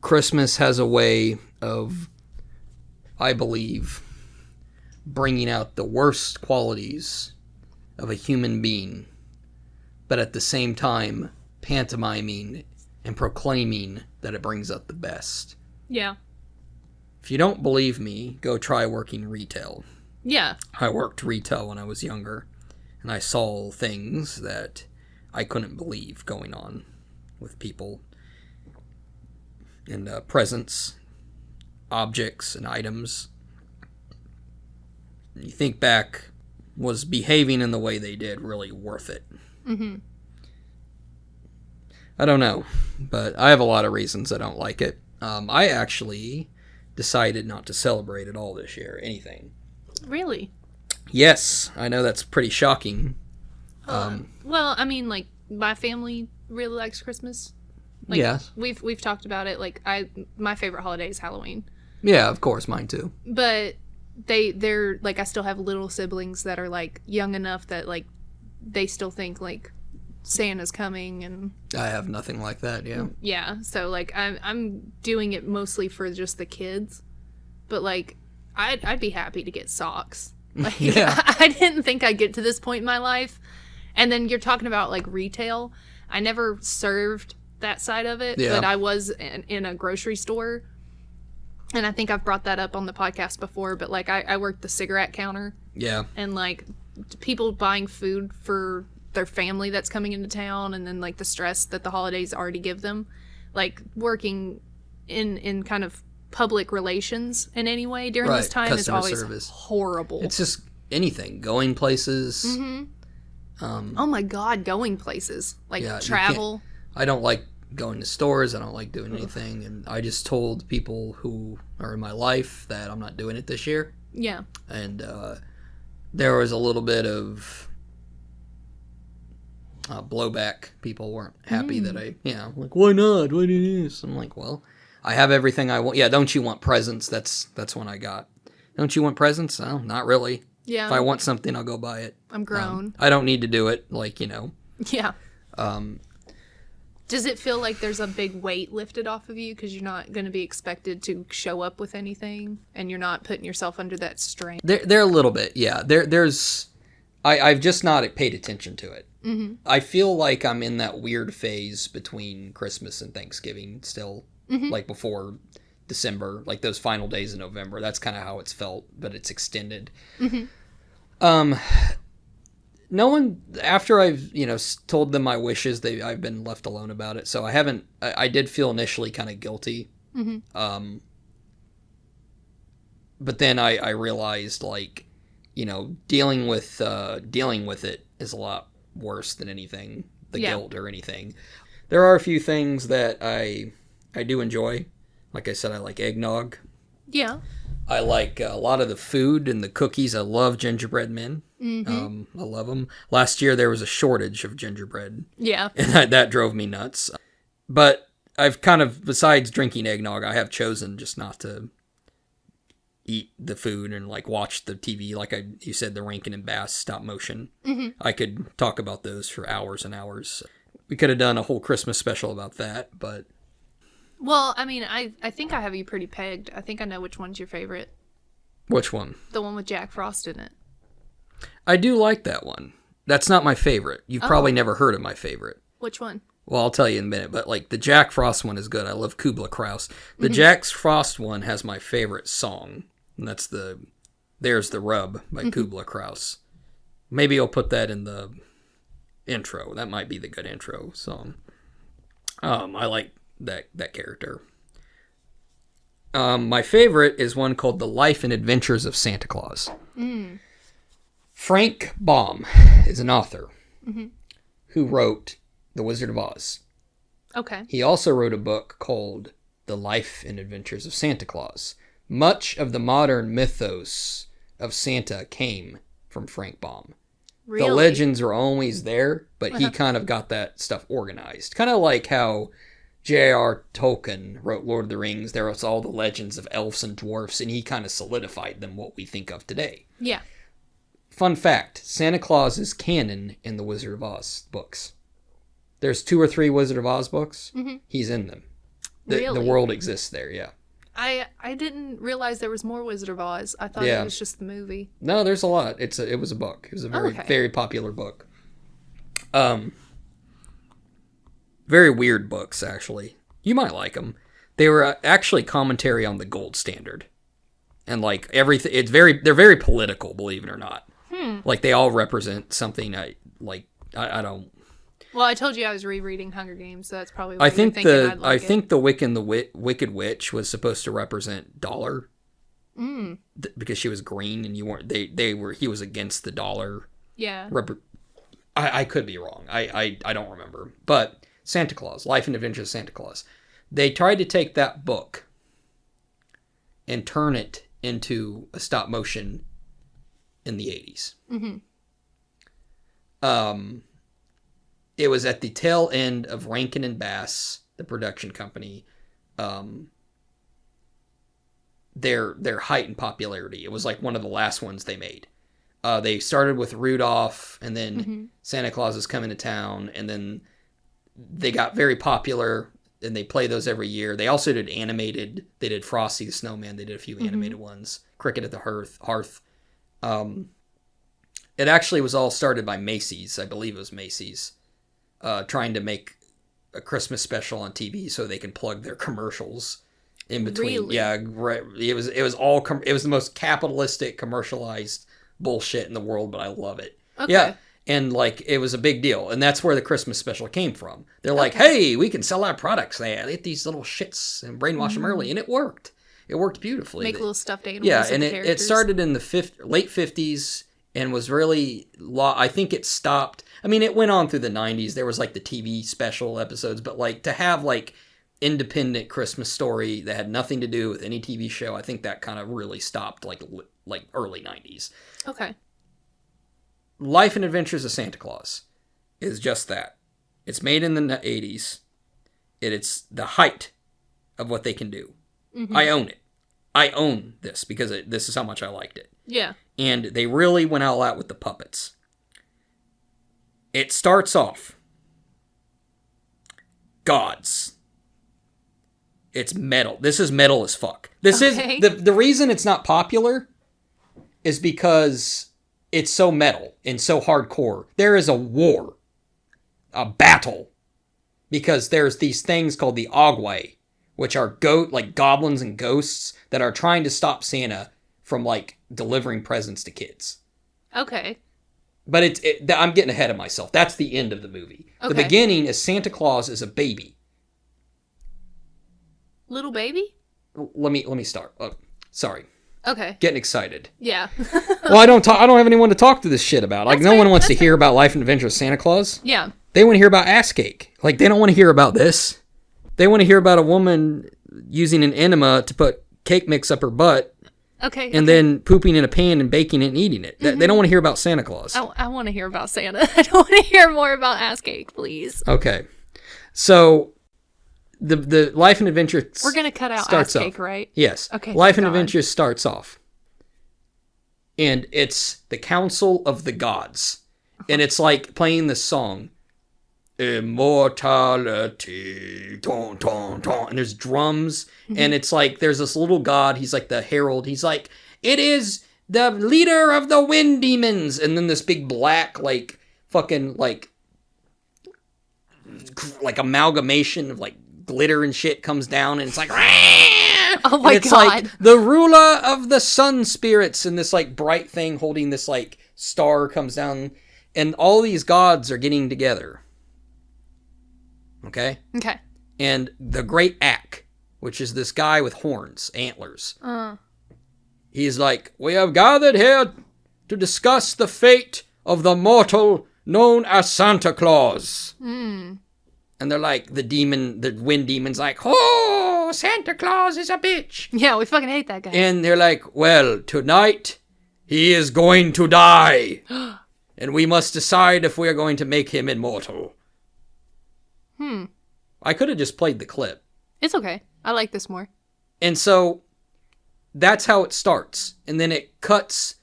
Christmas has a way of, I believe... bringing out the worst qualities of a human being, but at the same time pantomiming and proclaiming that it brings out the best. Yeah. If you don't believe me, go try working retail. Yeah. I worked retail when I was younger, and I saw things that I couldn't believe going on with people, and presents, objects, and items. You think back, was behaving in the way they did really worth it? Mm-hmm. I don't know, but I have a lot of reasons I don't like it. I actually decided not to celebrate at all this year, anything. Really? Yes, I know that's pretty shocking. Well, I mean, like, my family really likes Christmas. Like, yes. We've talked about it. Like, my favorite holiday is Halloween. Yeah, of course, mine too. But they're like, I still have little siblings that are like young enough that like they still think like Santa's coming, and I have nothing like that. Yeah, so like I'm doing it mostly for just the kids, but like I'd be happy to get socks. Like, Yeah. I didn't think I'd get to this point in my life. And then you're talking about like retail. I never served that side of it, Yeah. but I was in a grocery store. And I think I've brought that up on the podcast before, but like I worked the cigarette counter, Yeah. and like people buying food for their family that's coming into town, and then like the stress that the holidays already give them, like working in kind of public relations in any way during Right. this time is Customer always service. horrible. It's just anything. Going places. Oh my God, going places. Like Yeah, you travel. I don't like going to stores. I don't like doing anything. And I just told people who are in my life that I'm not doing it this year. Yeah. And there was a little bit of blowback. People weren't happy that like, why not? Why do this? I'm like, well, I have everything I want. Yeah, don't you want presents? That's when I got. Don't you want presents? No, not really. Yeah. If I want something, I'll go buy it. I'm grown. I don't need to do it. Like, Yeah. Does it feel like there's a big weight lifted off of you because you're not going to be expected to show up with anything, and you're not putting yourself under that strain? They're a little bit, yeah. I've just not paid attention to it. Mm-hmm. I feel like I'm in that weird phase between Christmas and Thanksgiving still, like before December, like those final days of November. That's kind of how it's felt, but it's extended. No one, after I've, told them my wishes, I've been left alone about it. So I did feel initially kind of guilty. But then I realized, like, dealing with it is a lot worse than anything, guilt or anything. There are a few things that I do enjoy. Like I said, I like eggnog. Yeah. I like a lot of the food and the cookies. I love gingerbread men. I love them. Last year there was a shortage of gingerbread. Yeah. And that drove me nuts. But I've kind of, besides drinking eggnog, I have chosen just not to eat the food and like watch the TV. Like you said, the Rankin Bass stop motion. I could talk about those for hours and hours. We could have done a whole Christmas special about that, but... Well, I mean, I think I have you pretty pegged. I think I know which one's your favorite. Which one? The one with Jack Frost in it. I do like that one. That's not my favorite. You've probably never heard of my favorite. Which one? Well, I'll tell you in a minute, but like the Jack Frost one is good. I love Kubla Kraus. The Jack Frost one has my favorite song, and that's There's the Rub by Kubla Kraus. Maybe I'll put that in the intro. That might be the good intro song. I like that character. My favorite is one called The Life and Adventures of Santa Claus. Frank Baum is an author who wrote The Wizard of Oz. Okay. He also wrote a book called The Life and Adventures of Santa Claus. Much of the modern mythos of Santa came from Frank Baum. Really? The legends were always there, but he kind of got that stuff organized. Kind of like how J.R. Tolkien wrote Lord of the Rings. There was all the legends of elves and dwarfs, and he kind of solidified them what we think of today. Yeah. Fun fact, Santa Claus is canon in the Wizard of Oz books. There's 2 or 3 Wizard of Oz books. He's in them. The world exists there, yeah. I didn't realize there was more Wizard of Oz. I thought it was just the movie. No, there's a lot. It was a book. It was a very popular book. Very weird books, actually. You might like them. They were actually commentary on the gold standard, and like everything. They're very political, believe it or not. Like they all represent something. I don't. Well, I told you I was rereading Hunger Games, so that's probably what I you're think thinking I'd like I think the Wicked Witch was supposed to represent dollar. Because she was green, and you weren't. He was against the dollar. Yeah. I could be wrong. I don't remember. But Santa Claus, Life and Adventures of Santa Claus. They tried to take that book and turn it into a stop motion in the 80s. It was at the tail end of Rankin and Bass, the production company, their height in popularity. It was like one of the last ones they made. They started with Rudolph, and then Santa Claus is coming to town, and then they got very popular. and they play those every year. They also did animated. They did Frosty the Snowman. They did a few animated ones. Cricket at the Hearth. It actually was all started by Macy's. I believe it was Macy's, trying to make a Christmas special on TV so they can plug their commercials in between. Really? Yeah, right. It was the most capitalistic, commercialized bullshit in the world, but I love it. Okay. Yeah. And like it was a big deal, and that's where the Christmas special came from. They're like, "Hey, we can sell our products. They get these little shits and brainwash them early," and it worked. It worked beautifully. Make little stuffed animals. Yeah, and it characters. started in the late 50s and was really, I think it stopped. I mean, it went on through the 90s. There was like the TV special episodes, but like to have like independent Christmas story that had nothing to do with any TV show, I think that kind of really stopped like early 90s. Okay. Life and Adventures of Santa Claus is just that. It's made in the 80s. It's the height of what they can do. Mm-hmm. I own it. I own this because this is how much I liked it. Yeah. And they really went all out with the puppets. It starts off gods. It's metal. This is metal as fuck. This is the reason it's not popular is because it's so metal and so hardcore. There is a war, a battle, because there's these things called the Ophamae, which are like goblins and ghosts that are trying to stop Santa from like delivering presents to kids. Okay. But I'm getting ahead of myself. That's the end of the movie. Okay. The beginning is Santa Claus is a baby. Little baby? Let me start. Sorry. Okay. Getting excited. Yeah. Well, I don't have anyone to talk to this shit about. Like, no one wants to hear about Life and Adventures of Santa Claus. Yeah. They want to hear about ass cake. Like, they don't want to hear about this. They want to hear about a woman using an enema to put cake mix up her butt. Okay. And then pooping in a pan and baking it and eating it. They don't want to hear about Santa Claus. I want to hear about Santa. I don't want to hear more about ass cake, please. Okay. So, the Life and Adventure we're going to cut out ass cake, right? Yes. Okay. Life and Adventure starts off. And it's the Council of the Gods. And it's like playing this song. Immortality. Ton, ton, ton. And there's drums. And it's like, there's this little god. He's like the herald. He's like, it is the leader of the wind demons. And then this big black, like, fucking, like amalgamation of, like, glitter and shit comes down. And it's like, oh my it's God. Like the ruler of the sun spirits. And this, like, bright thing holding this, like, star comes down. And all these gods are getting together. Okay? Okay. And the Great Ack, which is this guy with horns, antlers. He's like, we have gathered here to discuss the fate of the mortal known as Santa Claus. And they're like, the wind demon's like, oh, Santa Claus is a bitch. Yeah, we fucking hate that guy. And they're like, well, tonight he is going to die. And we must decide if we are going to make him immortal. I could have just played the clip. It's okay. I like this more. And so that's how it starts. And then it cuts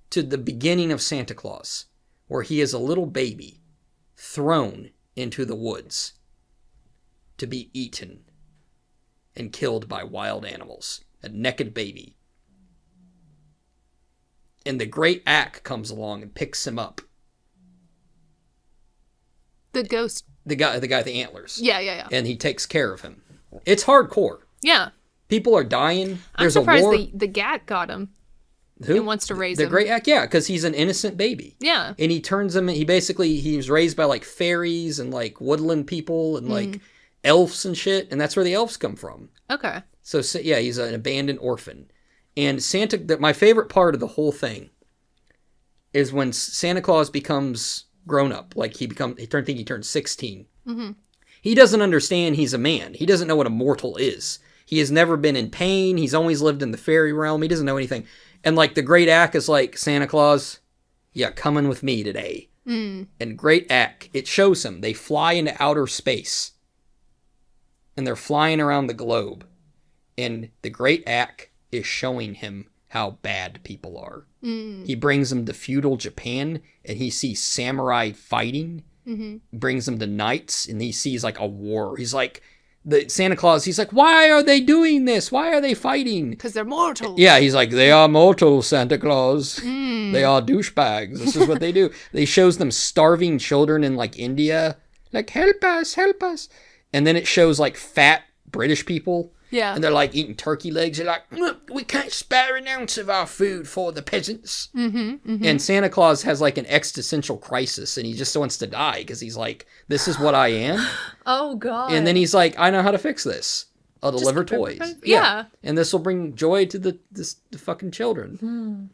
to the beginning of Santa Claus, where he is a little baby thrown into the woods to be eaten and killed by wild animals. A naked baby. And the Great Ack comes along and picks him up. The ghost. The guy with the antlers. Yeah. And he takes care of him. It's hardcore. Yeah. People are dying. There's I'm surprised a war. the Gat got him. Who? And wants to raise him. The Great Ack, yeah, because he's an innocent baby. Yeah. And he turns him, he's raised by like fairies and like woodland people and like elves and shit. And that's where the elves come from. Okay. So yeah, he's an abandoned orphan. And my favorite part of the whole thing is when Santa Claus becomes grown up. Like he turns 16. He doesn't understand he's a man. He doesn't know what a mortal is. He has never been in pain. He's always lived in the fairy realm. He doesn't know anything. And like the Great Ack is like, Santa Claus, yeah, coming with me today. And Great Ack, it shows him. They fly into outer space. And they're flying around the globe. And the Great Ack is showing him how bad people are. He brings them to feudal Japan, and he sees samurai fighting. Brings them to knights, and he sees like a war. He's like, the Santa Claus, he's like, why are they doing this? Why are they fighting? Because they're mortal. Yeah, he's like, they are mortal, Santa Claus. They are douchebags. This is what they do. They shows them starving children in like India. Like, help us, help us. And then it shows like fat British people. Yeah. And they're like eating turkey legs. They're like, look, we can't spare an ounce of our food for the peasants. And Santa Claus has like an existential crisis and he just wants to die because he's like, this is what I am. Oh, God. And then he's like, I know how to fix this. I'll deliver toys. Yeah. And this will bring joy to the fucking children.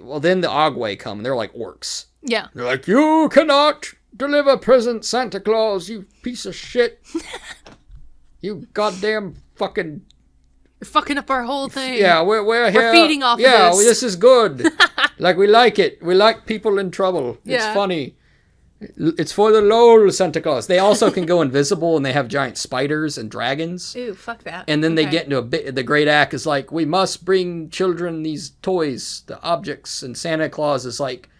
Well, then the Ophamae come and they're like orcs. Yeah. They're like, you cannot deliver presents, Santa Claus, you piece of shit. You goddamn fucking... You're fucking up our whole thing. Yeah, we're here. We're feeding off of this. Yeah, this is good. Like, we like it. We like people in trouble. It's funny. It's for the lol, Santa Claus. They also can go invisible and they have giant spiders and dragons. Ooh, fuck that. And then they get into a bit... The great act is like, we must bring children these toys, the objects. And Santa Claus is like...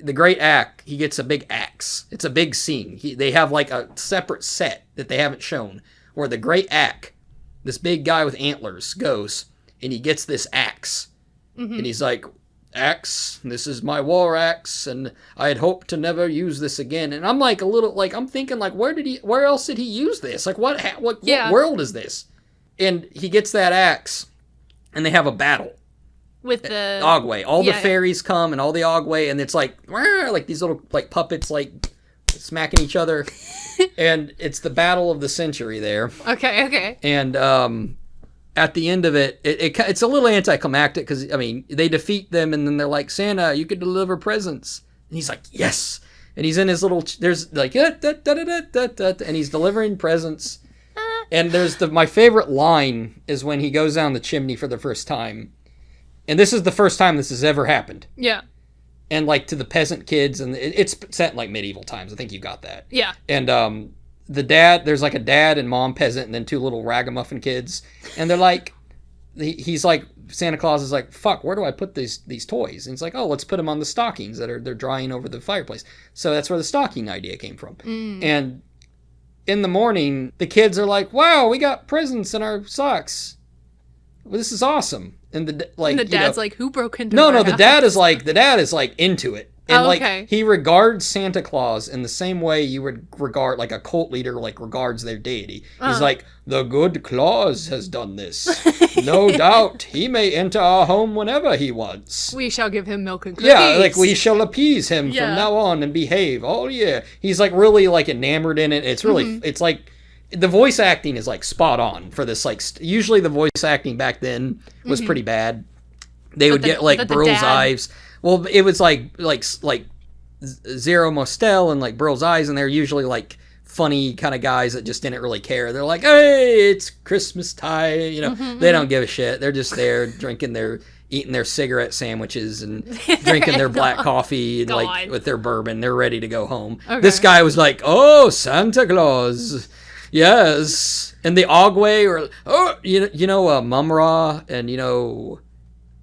The great act, he gets a big axe. It's a big scene. They have like a separate set that they haven't shown. Where the great act, this big guy with antlers, goes and he gets this axe. And he's like, axe, this is my war axe, and I had hoped to never use this again. And I'm like I'm thinking like, where else did he use this? Like what world is this? And he gets that axe and they have a battle. With the... Ophamae. All the fairies come and all the Ophamae and it's like these little like puppets like smacking each other. And it's the battle of the century there. Okay. And at the end of it, it's a little anticlimactic because, I mean, they defeat them and then they're like, Santa, you could deliver presents. And he's like, yes. And he's in his little, there's like, and he's delivering presents. And there's my favorite line is when he goes down the chimney for the first time. And this is the first time this has ever happened. Yeah. And like to the peasant kids, and it's set in like medieval times. I think you got that. Yeah. And the dad, there's like a dad and mom peasant, and then two little ragamuffin kids, and they're like, he's like, Santa Claus is like, fuck, where do I put these toys? And he's like, oh, let's put them on the stockings they're drying over the fireplace. So that's where the stocking idea came from. And in the morning, the kids are like, wow, we got presents in our socks. Well, this is awesome. And the dad's like, who broke into No, our the house? dad is like into it. And okay. He regards Santa Claus in the same way you would regard like a cult leader like regards their deity. He's like, the good Claus has done this. No doubt he may enter our home whenever he wants. We shall give him milk and cookies. Yeah, like we shall appease him from now on and behave all year. He's like really like enamored in it. It's really it's like the voice acting is like spot on for this. Like usually the voice acting back then was pretty bad. They would get like Burl's eyes. Well, it was like Zero Mostel and like Burl's eyes, and they're usually like funny kind of guys that just didn't really care. They're like, hey, it's Christmas time, you know. They don't give a shit. They're just there eating their cigarette sandwiches and drinking their black coffee and like with their bourbon. They're ready to go home. Okay. This guy was like, oh, Santa Claus. Yes. And the Ophamae or Mum-Ra and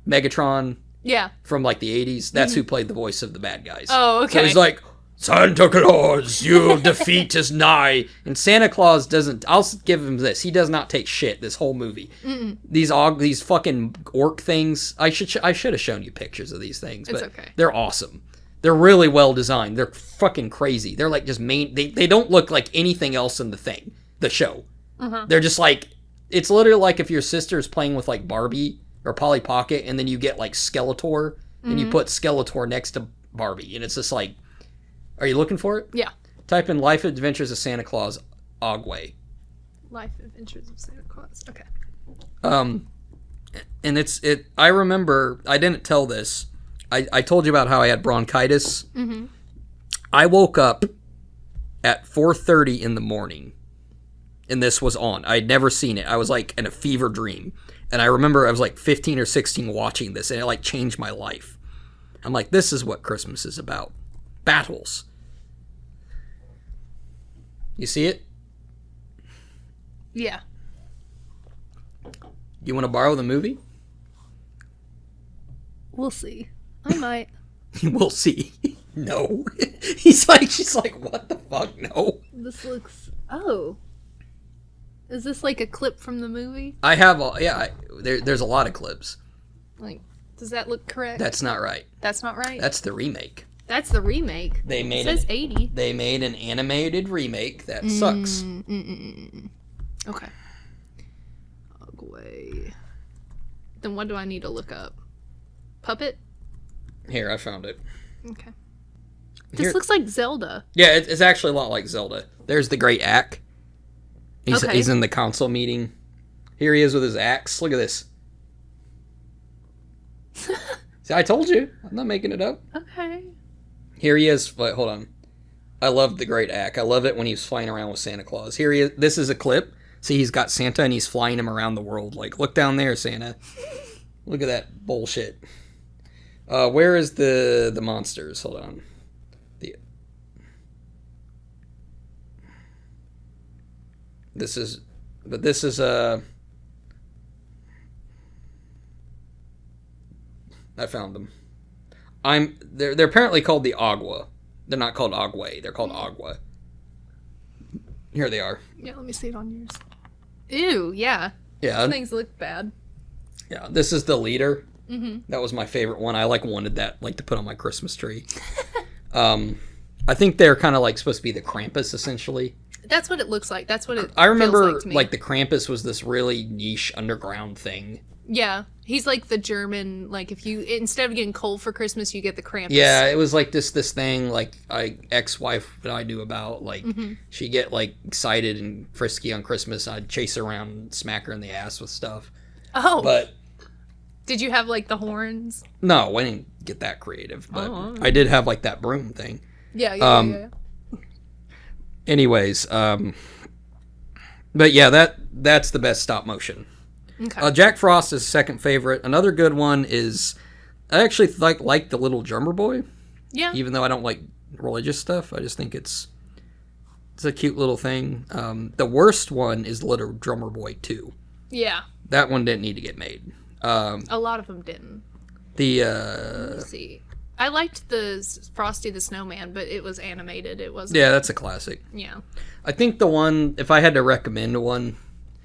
Megatron. Yeah. From like the 80s. That's who played the voice of the bad guys. Oh, okay. So he's like, Santa Claus, your defeat is nigh. And Santa Claus doesn't, I'll give him this, he does not take shit this whole movie. These fucking orc things, I should have shown you pictures of these things, but they're awesome. They're really well designed. They're fucking crazy. They're like just they don't look like anything else in the show. They're just like, it's literally like if your sister's playing with like Barbie or Polly Pocket, and then you get like Skeletor, and you put Skeletor next to Barbie, and it's just like, are you looking for it? Yeah. Type in Life Adventures of Santa Claus, Ophamae. Life Adventures of Santa Claus. Okay. And I remember, I didn't tell this. I told you about how I had bronchitis. I woke up at 4:30 in the morning, and this was on. I'd never seen it. I was like in a fever dream. And I remember I was like 15 or 16 watching this, and it like changed my life. I'm like, this is what Christmas is about. Battles. You see it? Yeah. You want to borrow the movie? We'll see. I might. We'll see. No. She's like, what the fuck? No. This looks, oh. Is this like a clip from the movie? I have there's a lot of clips. Like, does that look correct? That's not right. That's not right? That's the remake. That's the remake. It says 80. They made an animated remake that sucks. Okay. Ogway. Then what do I need to look up? Puppet? Here, I found it. Okay. This looks like Zelda. Yeah, it's actually a lot like Zelda. There's the great Ack. He's in the council meeting. Here he is with his axe. Look at this. See, I told you. I'm not making it up. Okay. Here he is. Wait, hold on. I love the great Ack. I love it when he's flying around with Santa Claus. Here he is. This is a clip. See, he's got Santa and he's flying him around the world. Like, look down there, Santa. Look at that bullshit. Where is the monsters? Hold on. This is I found them. They're apparently called the Agua. They're not called Ogway. They're called Agua. Here they are. Yeah, let me see it on yours. Ew, yeah. Yeah. These things look bad. Yeah, this is the leader. Mm-hmm. That was my favorite one. I wanted that to put on my Christmas tree. I think they're kind of supposed to be the Krampus essentially. That's what it looks like. That's what it I remember feels like to me. the Krampus was this really niche underground thing. Yeah, he's like the German. Like if you instead of getting coal for Christmas, you get the Krampus. Yeah, it was like this thing ex-wife that I knew about. She'd get excited and frisky on Christmas. I'd chase her around and smack her in the ass with stuff. Oh, but did you have the horns? No, I didn't get that creative. But I did have that broom thing. Yeah. Anyways, but yeah, that's the best stop motion. Okay. Jack Frost is second favorite. Another good one is I actually like the Little Drummer Boy. Yeah. Even though I don't like religious stuff, I just think it's a cute little thing. The worst one is Little Drummer Boy 2. Yeah. That one didn't need to get made. A lot of them didn't. Let's see. I liked the Frosty the Snowman, but it was animated. It wasn't. Yeah, that's a classic. Yeah. I think the one, if I had to recommend one,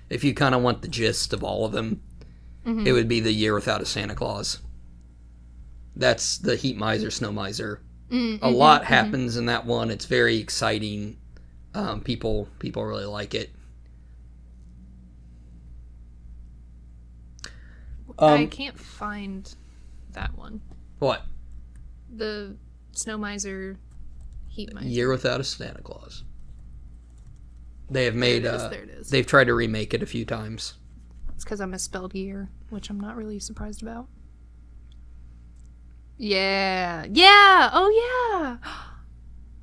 if you kind of want the gist of all of them, it would be The Year Without a Santa Claus. That's the Heat Miser, Snow Miser. A lot happens in that one. It's very exciting. People really like it. I can't find that one. What? The Snow Miser, Heat Miser. Year Without a Santa Claus. They have made. There it is. They've tried to remake it a few times. It's because I misspelled year, which I'm not really surprised about. Yeah. Yeah. Oh yeah.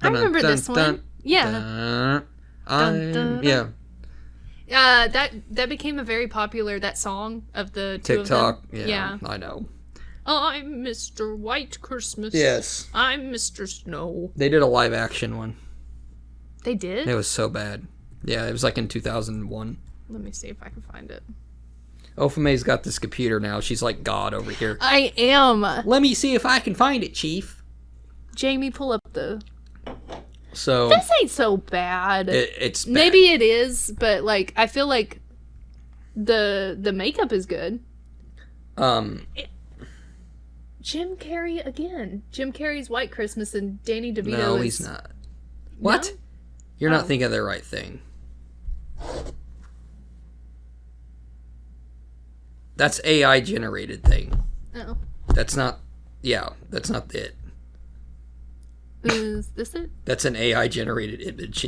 I remember this one. Yeah. Yeah. That became a very popular that song of the two TikTok. of them. Yeah, I know. I'm Mr. White Christmas. Yes. I'm Mr. Snow. They did a live action one. They did? It was so bad. Yeah, it was in 2001. Let me see if I can find it. Ophamae's got this computer now. She's like God over here. I am. Let me see if I can find it, Chief. Jamie, pull up the... So... This ain't so bad. It's bad. Maybe it is, but I feel like the makeup is good. Jim Carrey again. Jim Carrey's White Christmas and Danny DeVito No, he's not. What? No? You're not thinking of the right thing. That's AI generated thing. Oh. That's not. Yeah, that's not it. Is this it? That's an AI generated image.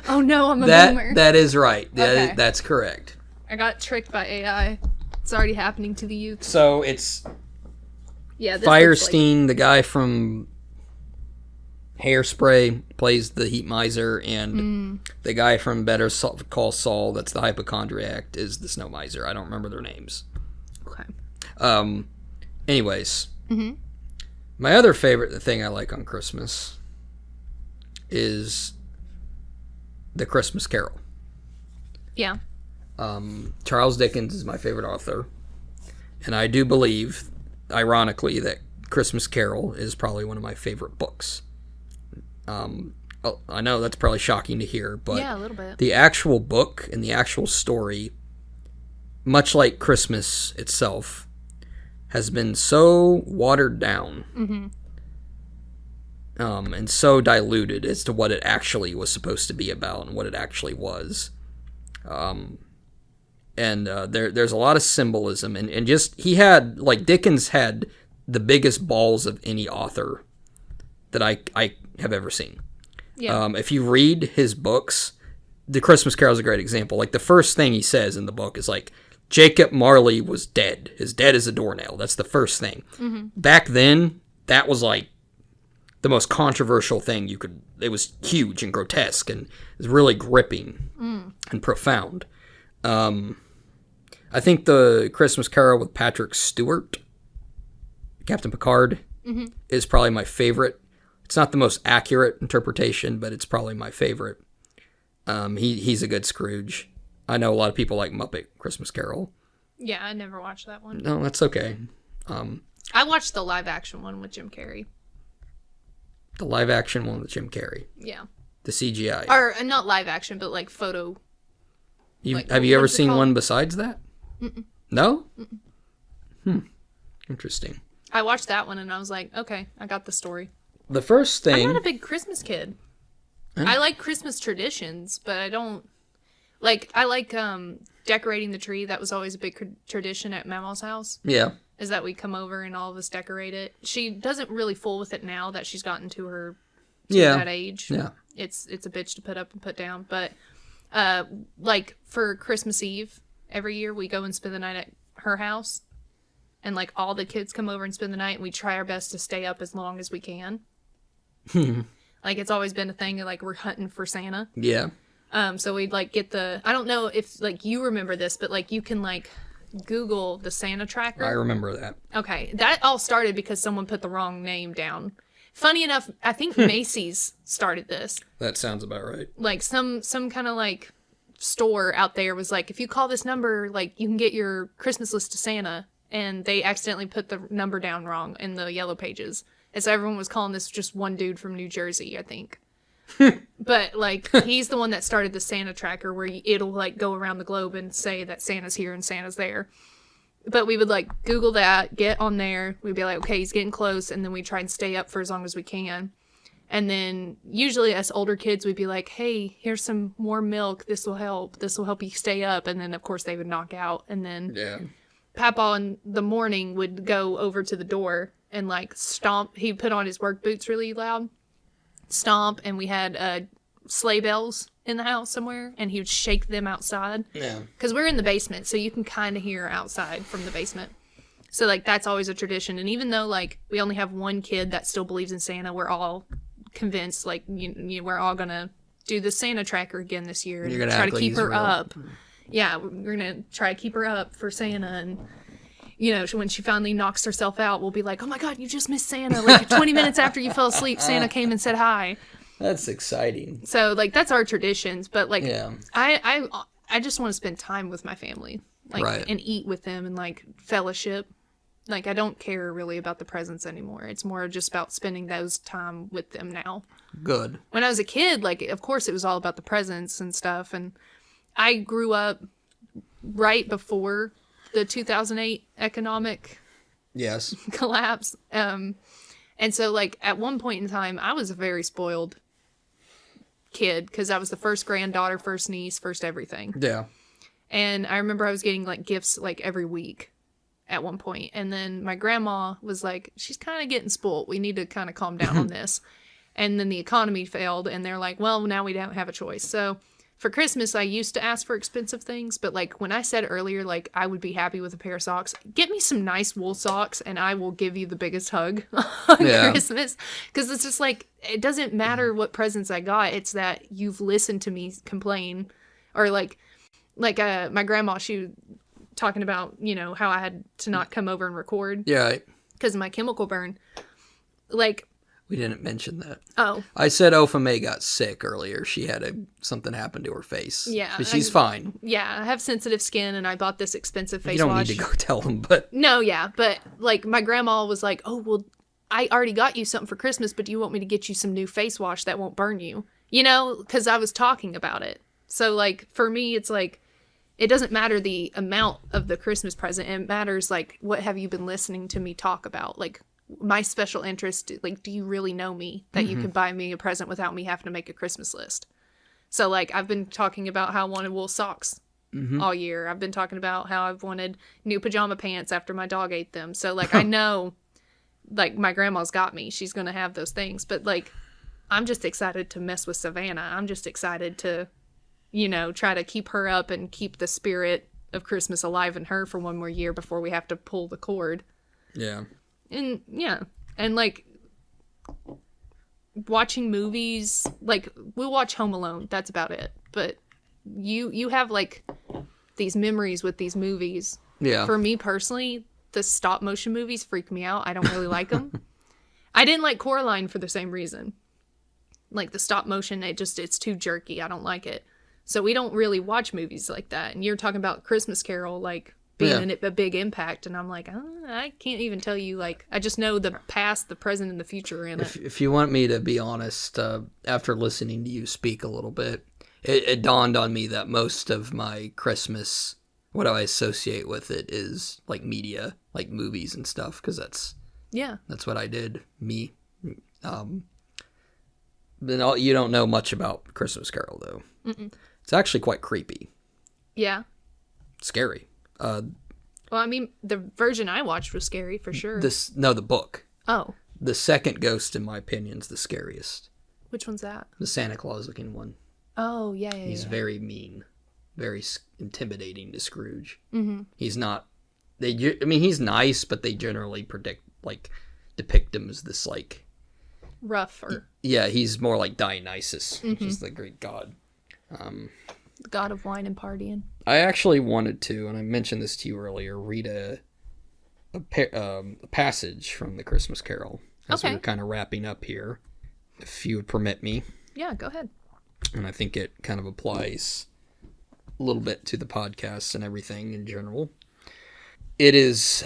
Oh no, I'm a boomer. That is right. Okay. That's correct. I got tricked by AI. It's already happening to the youth. So it's this Firestein, the guy from Hairspray, plays the Heat Miser, and the guy from Better Call Saul, that's the hypochondriac, is the Snow Miser. I don't remember their names. Okay. Anyways, my other favorite thing I like on Christmas is The Christmas Carol. Yeah. Charles Dickens is my favorite author, and I do believe, ironically, that Christmas Carol is probably one of my favorite books. Oh, I know that's probably shocking to hear, but Yeah, a little bit. the actual book and the actual story, much like Christmas itself, has been so watered down and so diluted as to what it actually was supposed to be about and what it actually was. There's a lot of symbolism, and just, he had, like, Dickens had the biggest balls of any author that I have ever seen. Yeah. If you read his books, The Christmas Carol is a great example. Like, the first thing he says in the book is, like, Jacob Marley was dead. His dead as a doornail. That's the first thing. Back then, that was, like, the most controversial thing you could... It was huge and grotesque, and it was really gripping and profound. I think the Christmas Carol with Patrick Stewart, Captain Picard, is probably my favorite. It's not the most accurate interpretation, but it's probably my favorite. He's a good Scrooge. I know a lot of people like Muppet Christmas Carol. Yeah, I never watched that one. No, that's okay. I watched the live action one with Jim Carrey. The live action one with Jim Carrey. Yeah. The CGI. Or not live action, but like photo. Have you ever what's it seen called? one besides that? No? Interesting. I watched that one and I was like, okay, I got the story. The first thing... I'm not a big Christmas kid. I like Christmas traditions, but I don't... Like, I like decorating the tree. That was always a big tradition at Mama's house. Yeah. Is that we come over and all of us decorate it. She doesn't really fool with it now that she's gotten to that age. Yeah. It's a bitch to put up and put down. But, like, for Christmas Eve, every year we go and spend the night at her house. And, like, all the kids come over and spend the night, and we try our best to stay up as long as we can. Like, it's always been a thing, like, we're hunting for Santa. Yeah. So we'd, like, get I don't know if, like, you remember this, but, like, you can, like, Google the Santa tracker. I remember that. Okay. That all started because someone put the wrong name down. Funny enough, I think Macy's started this. That sounds about right. Like, some kind of, like, store out there was like, if you call this number, like, you can get your Christmas list to Santa. And they accidentally put the number down wrong in the yellow pages. And so everyone was calling this just one dude from New Jersey, I think. But, like, he's the one that started the Santa tracker where it'll, like, go around the globe and say that Santa's here and Santa's there. But we would, like, Google that, get on there. We'd be like, okay, he's getting close. And then we try and stay up for as long as we can. And then usually us older kids, we'd be like, hey, here's some warm milk. This will help. This will help you stay up. And then, of course, they would knock out. And then... Yeah. Papa in the morning would go over to the door and, like, stomp. He put on his work boots really loud. Stomp, and we had sleigh bells in the house somewhere, and he would shake them outside. Yeah. Because we're in the basement, so you can kind of hear outside from the basement. So, like, that's always a tradition. And even though, like, we only have one kid that still believes in Santa, we're all convinced, like, we're all going to do the Santa tracker again this year and You're gonna try act to like keep he's her real. up. Yeah, we're going to try to keep her up for Santa. And, you know, when she finally knocks herself out, we'll be like, oh my God, you just missed Santa. Like 20 minutes after you fell asleep, Santa came and said hi. That's exciting. So, like, that's our traditions. But, like, Yeah. I just want to spend time with my family. Like, Right. and eat with them and, like, fellowship. Like, I don't care really about the presents anymore. It's more just about spending those time with them now. Good. When I was a kid, like, of course it was all about the presents and stuff. And I grew up right before the 2008 economic Yes. collapse. And so, like, at one point in time, I was a very spoiled kid because I was the first granddaughter, first niece, first everything. Yeah. And I remember I was getting, like, gifts, like, every week at one point. And then my grandma was like, she's kind of getting spoiled. We need to kind of calm down on this. And then the economy failed, and they're like, well, now we don't have a choice. So for Christmas, I used to ask for expensive things. But, like, when I said earlier, like, I would be happy with a pair of socks, get me some nice wool socks, and I will give you the biggest hug on Yeah. Christmas. Because it's just, like, it doesn't matter what presents I got. It's that you've listened to me complain. Or, like my grandma, she was talking about, you know, how I had to not come over and record Yeah. because of my chemical burn. Like, We didn't mention that. oh, I said Ophamae got sick earlier. She had something happen to her face. Yeah, But she's fine. yeah, I have sensitive skin and I bought this expensive face You don't wash. need to go tell them, but No, yeah, but, like, my grandma was like, oh, well, I already got you something for Christmas, but do you want me to get you some new face wash that won't burn you? You know, because I was talking about it. So, like, for me, it's like, it doesn't matter the amount of the Christmas present. It matters, like, what have you been listening to me talk about? Like, my special interest, like, do you really know me that you can buy me a present without me having to make a Christmas list? So, like, I've been talking about how I wanted wool socks all year. I've been talking about how I've wanted new pajama pants after my dog ate them. So, like, I know, like, my grandma's got me. She's going to have those things. But, like, I'm just excited to mess with Savannah. I'm just excited to, you know, try to keep her up and keep the spirit of Christmas alive in her for one more year before we have to pull the cord. Yeah. And, yeah. And, like, watching movies, like, we'll watch Home Alone. That's about it. But you have, like, these memories with these movies. Yeah. For me personally, the stop motion movies freak me out. I don't really like them. I didn't like Coraline for the same reason. Like, the stop motion, it's too jerky. I don't like it. So we don't really watch movies like that. And you're talking about Christmas Carol, like, being a big impact. And I'm like, I can't even tell you, like, I just know the past, the present, and the future in it. If you want me to be honest, after listening to you speak a little bit, it dawned on me that most of my Christmas, what I associate with it is, like, media, like movies and stuff, because that's what I did, me. But you don't know much about Christmas Carol, though. Mm-mm. It's actually quite creepy. Yeah. Scary. Well, I mean, the version I watched was scary, for sure. The book. Oh. The second ghost, in my opinion, is the scariest. Which one's that? The Santa Claus-looking one. Oh, yeah. He's very mean. Very intimidating to Scrooge. Mm-hmm. He's not... he's nice, but they generally depict him as this, like... rough, or... Yeah, he's more like Dionysus, which is the Greek god. The god of wine and partying. I actually wanted to, and I mentioned this to you earlier, read a passage from the Christmas Carol as we're kind of wrapping up here, if you would permit me. Yeah, go ahead. And I think it kind of applies a little bit to the podcast and everything in general. It is,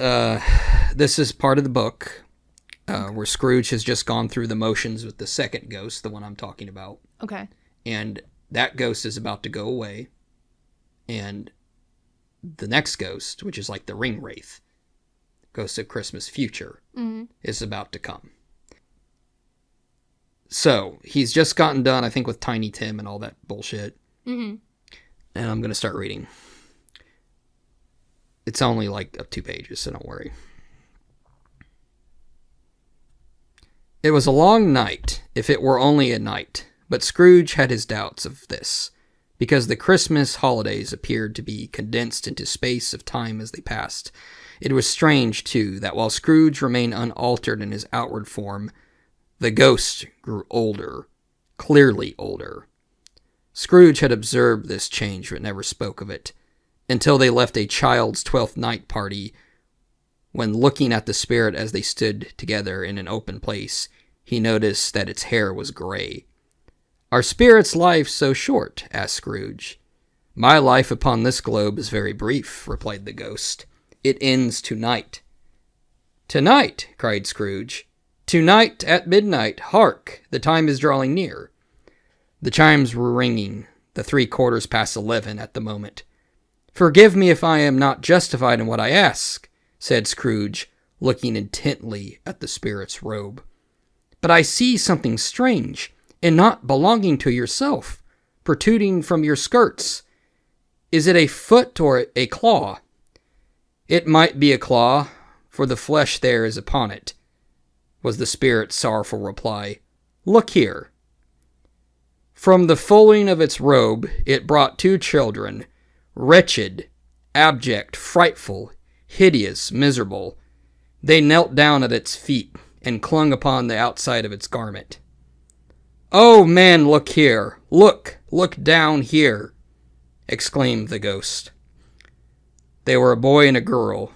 this is part of the book where Scrooge has just gone through the motions with the second ghost, the one I'm talking about. Okay. And that ghost is about to go away. And the next ghost, which is like the ring wraith, Ghost of Christmas Future, is about to come. So, he's just gotten done, I think, with Tiny Tim and all that bullshit. Mm-hmm. And I'm going to start reading. It's only like 2 pages, so don't worry. It was a long night, if it were only a night, but Scrooge had his doubts of this, because the Christmas holidays appeared to be condensed into space of time as they passed. It was strange, too, that while Scrooge remained unaltered in his outward form, the ghost grew older, clearly older. Scrooge had observed this change but never spoke of it, until they left a child's 12th night party. When looking at the spirit as they stood together in an open place, he noticed that its hair was gray. "Are spirits' lives so short?" asked Scrooge. "My life upon this globe is very brief," replied the ghost. "It ends tonight." "Tonight!" cried Scrooge. "Tonight at midnight! Hark! The time is drawing near." The chimes were ringing, the 11:15 at the moment. "Forgive me if I am not justified in what I ask," said Scrooge, looking intently at the spirit's robe. "But I see something strange, and not belonging to yourself, protruding from your skirts. Is it a foot or a claw?" "It might be a claw, for the flesh there is upon it," was the spirit's sorrowful reply. "Look here." From the folding of its robe, it brought 2 children, wretched, abject, frightful, hideous, miserable. They knelt down at its feet and clung upon the outside of its garment. "Oh, man, look here! Look down here!" exclaimed the ghost. They were a boy and a girl,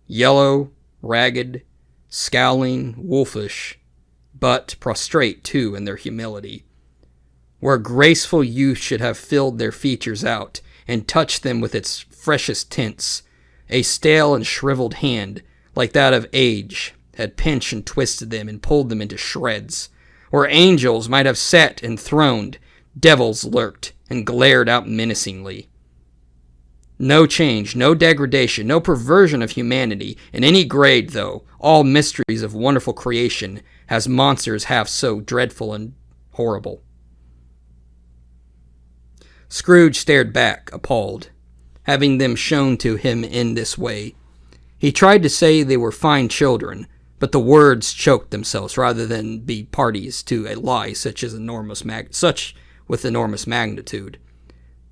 yellow, ragged, scowling, wolfish, but prostrate, too, in their humility. Where graceful youth should have filled their features out and touched them with its freshest tints, a stale and shriveled hand, like that of age, had pinched and twisted them and pulled them into shreds. Where angels might have sat enthroned, devils lurked and glared out menacingly. No change, no degradation, no perversion of humanity, in any grade, though, all mysteries of wonderful creation, has monsters half so dreadful and horrible. Scrooge stared back, appalled, having them shown to him in this way. He tried to say they were fine children, but the words choked themselves rather than be parties to a lie such with enormous magnitude.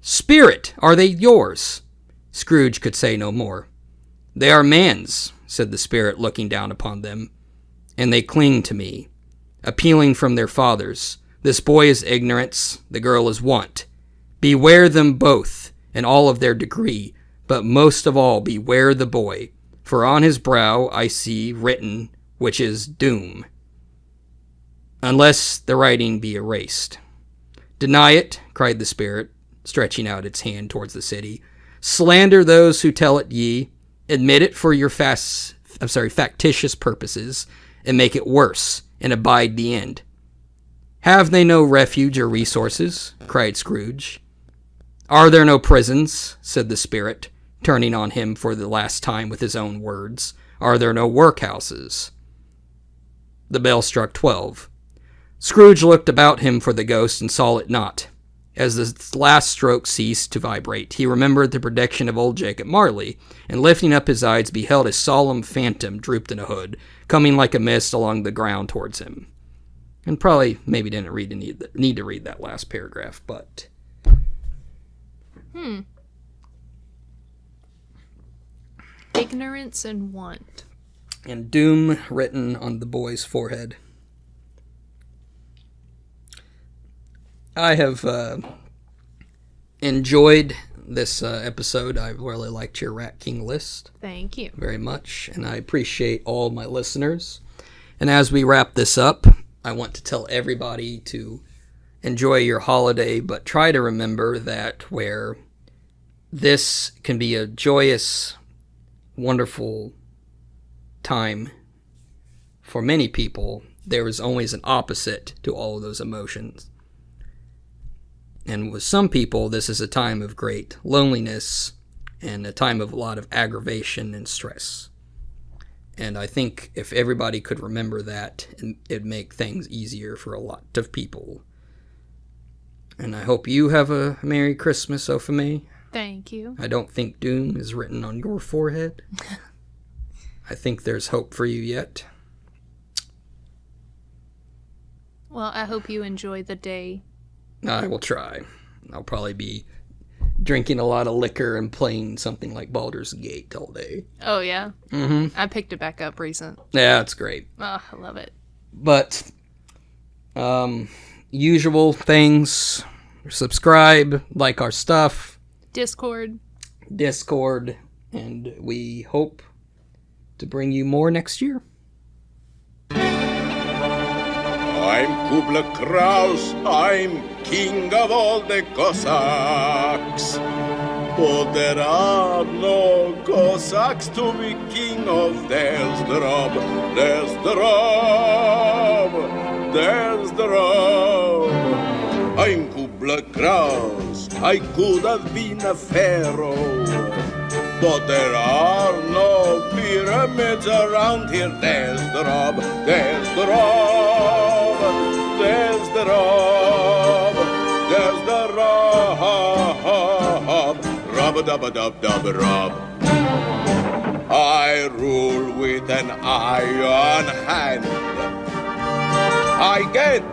"Spirit, are they yours?" Scrooge could say no more. "They are man's," said the spirit, looking down upon them, "and they cling to me, appealing from their fathers. This boy is ignorance, the girl is want. Beware them both, in all of their degree, but most of all beware the boy, for on his brow I see written, which is doom, unless the writing be erased." "Deny it," cried the spirit, stretching out its hand towards the city. "Slander those who tell it ye. Admit it for your factitious purposes, and make it worse, and abide the end." "Have they no refuge or resources?" cried Scrooge. "Are there no prisons?" said the spirit, turning on him for the last time with his own words. "Are there no workhouses?" The bell struck 12. Scrooge looked about him for the ghost and saw it not. As the last stroke ceased to vibrate, he remembered the prediction of old Jacob Marley, and lifting up his eyes beheld a solemn phantom drooped in a hood, coming like a mist along the ground towards him. And probably maybe didn't need to read that last paragraph, but... Ignorance and want. And doom written on the boy's forehead. I have enjoyed this episode. I really liked your Rat King list. Thank you. Very much. And I appreciate all my listeners. And as we wrap this up, I want to tell everybody to enjoy your holiday, but try to remember that where this can be a joyous, wonderful time for many people, there is always an opposite to all of those emotions. And with some people, this is a time of great loneliness and a time of a lot of aggravation and stress. And I think if everybody could remember that, it'd make things easier for a lot of people. And I hope you have a Merry Christmas, Ophamae. Thank you. I don't think doom is written on your forehead. I think there's hope for you yet. Well, I hope you enjoy the day. I will try. I'll probably be drinking a lot of liquor and playing something like Baldur's Gate all day. Oh, yeah? Mm-hmm. I picked it back up recent. Yeah, it's great. Oh, I love it. But, usual things. Subscribe, like our stuff. Discord, and we hope to bring you more next year. I'm Kubla Kraus, I'm king of all the Cossacks. But there are no Cossacks to be king of. There's the rub, there's the rub, there's the rub. I'm Kubla Kraus, I could have been a pharaoh. But there are no pyramids around here. There's the rub, there's the rub, there's the rub, there's the rub, rub-a-dub-a-dub-dub-rub. I rule with an iron hand. I get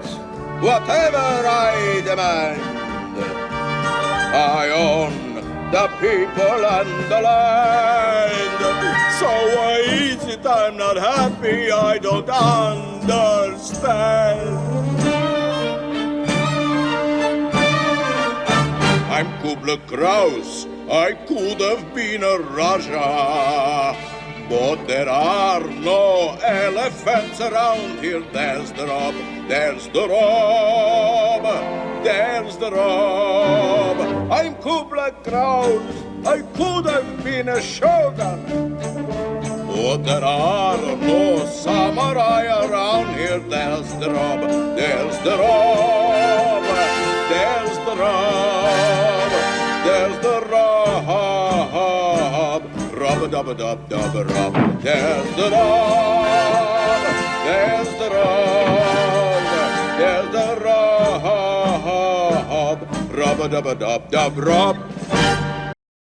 whatever I demand. I own the people and the land. So why is it I'm not happy? I don't understand. I'm Kubla Kraus. I could have been a Raja. But there are no elephants around here. There's the rub, there's the rub, there's the rub. I'm Kubla Kraus, I could have been a shogun. Oh, there are no samurai around here. There's the rub, there's the rub, there's the rub, there's the rub, rub-a-dub-a-dub-dub-a-rub. There's the rub, there's the rub, there's the rub, rub-a-dub-a-dub-dub-rub.